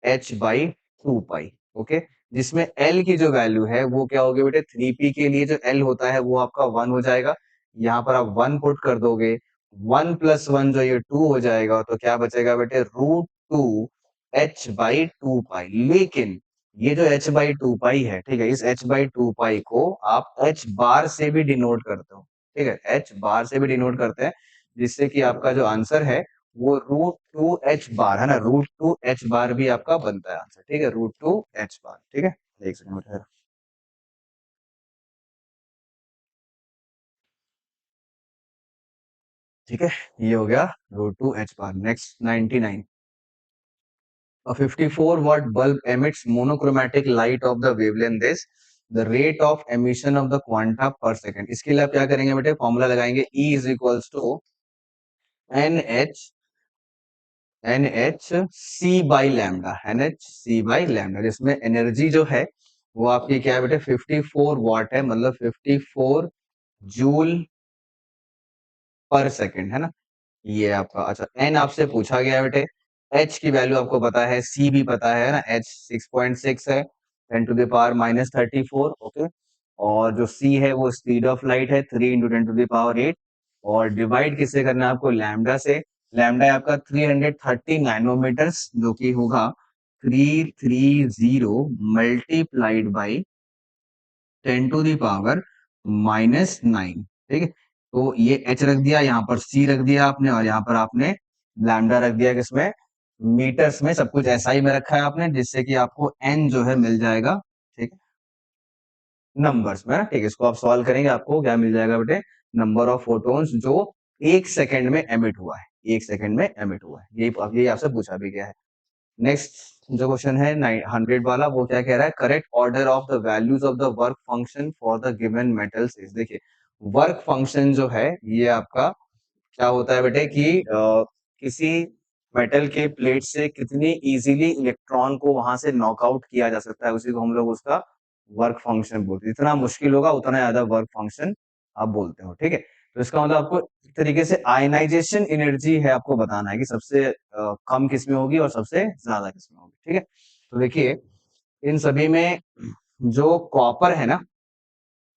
Speaker 1: h by 2 pi. Okay, जिसमें l की जो value है वो क्या होगी बेटे, 3p के लिए जो l होता है वो आपका 1 हो जाएगा। यहाँ पर आप 1 पुट कर दोगे, 1 प्लस 1 जो ये 2 हो जाएगा, तो क्या बचेगा बेटे, रूट 2 h बाई 2 पाई। लेकिन ये जो h बाई 2 पाई है, ठीक है, इस h बाई 2 पाई को आप h बार से भी डिनोट करते हो। ठीक है, h बार से भी डिनोट करते हैं, जिससे कि आपका जो आंसर है वो रूट 2 h बार है ना, रूट 2 h बार भी आपका बनता है आंसर। ठीक है, रूट 2 h बार। ठीक है, एक सेकंड। ठीक है, ये हो गया root 2 h bar. Next 99, a 54 watt bulb emits monochromatic light of the wavelength this, the rate of emission of the quanta per second। इसके लिए आप क्या करेंगे बेटे, फॉर्मूला लगाएंगे, E is equals to N H C by lambda, NHC/λ, जिसमें energy जो है वो आपकी क्या है बेटे, 54 वाट है, मतलब 54 जूल पर सेकंड, है ना। ये आपका, अच्छा एन आपसे पूछा गया है बेटे, एच की वैल्यू आपको पता है, सी भी पता है ना, एच 6.6 है, 10⁻⁻34, ओके। और जो c है वो स्पीड ऑफ लाइट है 3 × 10⁸ और डिवाइड किससे करना है आपको, लैम्डा से। लैम्डा है आपका 330 नैनोमीटर्स, जो कि होगा 330 मल्टीप्लाइड बाई 10⁻⁻9, ठीक है। तो ये h रख दिया, यहाँ पर c रख दिया आपने, और यहाँ पर आपने लैम्डा रख दिया किसमें, मीटर्स में। सब कुछ SI में रखा है आपने, जिससे कि आपको n जो है मिल जाएगा, ठीक है, नंबर्स में, ठीक है। इसको आप सॉल्व करेंगे, आपको क्या मिल जाएगा बेटे, नंबर ऑफ फोटॉन्स जो 1 सेकंड में एमिट हुआ है, 1 सेकंड में एमिट हुआ है। यही आपसे पूछा भी गया है। नेक्स्ट जो क्वेश्चन है 100 वाला, वो क्या कह रहा है, correct order of the values of the work function for the given metals is. देखिए, वर्क फंक्शन जो है ये आपका क्या होता है बेटे कि किसी मेटल के प्लेट से कितनी इजीली इलेक्ट्रॉन को वहां से नॉकआउट किया जा सकता है, उसी को हम लोग उसका वर्क फंक्शन बोलते हैं। जितना मुश्किल होगा उतना ज्यादा वर्क फंक्शन आप बोलते हो, ठीक है। तो इसका मतलब आपको एक तरीके से आयनाइजेशन एनर्जी है, आपको बताना है कि सबसे कम किसमें होगी और सबसे ज्यादा किसमें होगी, ठीक है। तो देखिए, इन सभी में जो कॉपर है ना,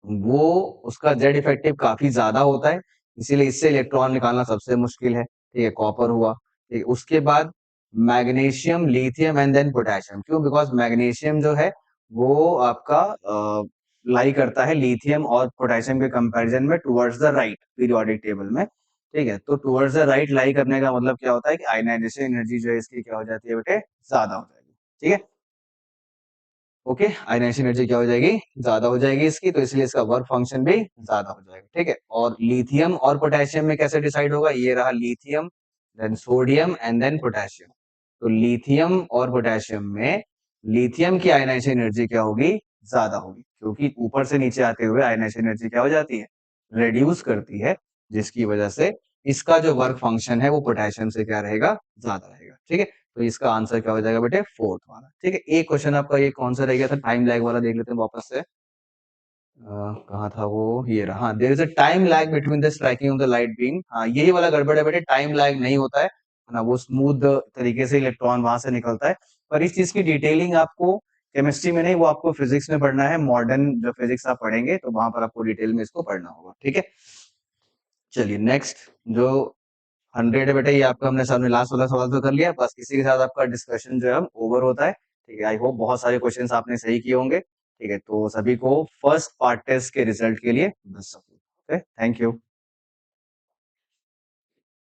Speaker 1: वो उसका जेड इफेक्टिव काफी ज्यादा होता है, इसीलिए इससे इलेक्ट्रॉन निकालना सबसे मुश्किल है, ठीक है, कॉपर हुआ। ठीक है, उसके बाद magnesium, lithium and then potassium. क्यों? बिकॉज मैग्नीशियम जो है वो आपका लाई करता है लिथियम और पोटेशियम के कंपैरिजन में towards the right periodic table में, ठीक है। तो टुवर्ड्स द राइट लाई करने का मतलब क्या होता है कि आयनाइजेशन एनर्जी जो है इसकी क्या हो जाती है बेटे, ज्यादा हो जाएगी, ठीक है। ओके, आयनाइजेशन एनर्जी क्या हो जाएगी, ज्यादा हो जाएगी इसकी, तो इसलिए इसका वर्क फंक्शन भी ज्यादा हो जाएगा, ठीक है। और लिथियम और पोटेशियम में कैसे डिसाइड होगा, ये रहा lithium, then sodium and then potassium. तो लिथियम और पोटेशियम में लिथियम की आयनाइजेशन एनर्जी क्या होगी, ज्यादा होगी, क्योंकि ऊपर से नीचे आते हुए आयनाइजेशन एनर्जी क्या हो जाती है, रिड्यूस करती है, जिसकी वजह से इसका जो वर्क फंक्शन है वो पोटेशियम से क्या रहेगा, ज्यादा रहेगा, ठीक है। तो इसका आंसर क्या हो जाएगा बेटे, फोर्थ वाला, ठीक है। एक क्वेश्चन आपका ये कौन सा रह गया था, टाइम लैग वाला, देख लेते हैं वापस से। कहाँ था वो, ये रहा। There is a time lag between the striking of the light beam. हाँ, यही वाला गड़बड़ है बेटे, टाइम लैग नहीं होता है ना, वो स्मूथ तरीके से इलेक्ट्रॉन वहां से निकलता है। पर इस चीज की डिटेलिंग आपको केमिस्ट्री में नहीं, वो आपको फिजिक्स में पढ़ना है। मॉडर्न जो फिजिक्स आप पढ़ेंगे तो वहां पर आपको डिटेल में इसको पढ़ना होगा, ठीक है। चलिए नेक्स्ट जो 100 है बेटा, ये आपका हमने सामने लास्ट वाला सवाल तो कर लिया, बस इसी के साथ आपका डिस्कशन जो है ओवर होता है, ठीक है। आई होप बहुत सारे क्वेश्चंस आपने सही किए होंगे, ठीक है। तो सभी को फर्स्ट पार्ट टेस्ट के रिजल्ट के लिए best of luck, okay, thank you.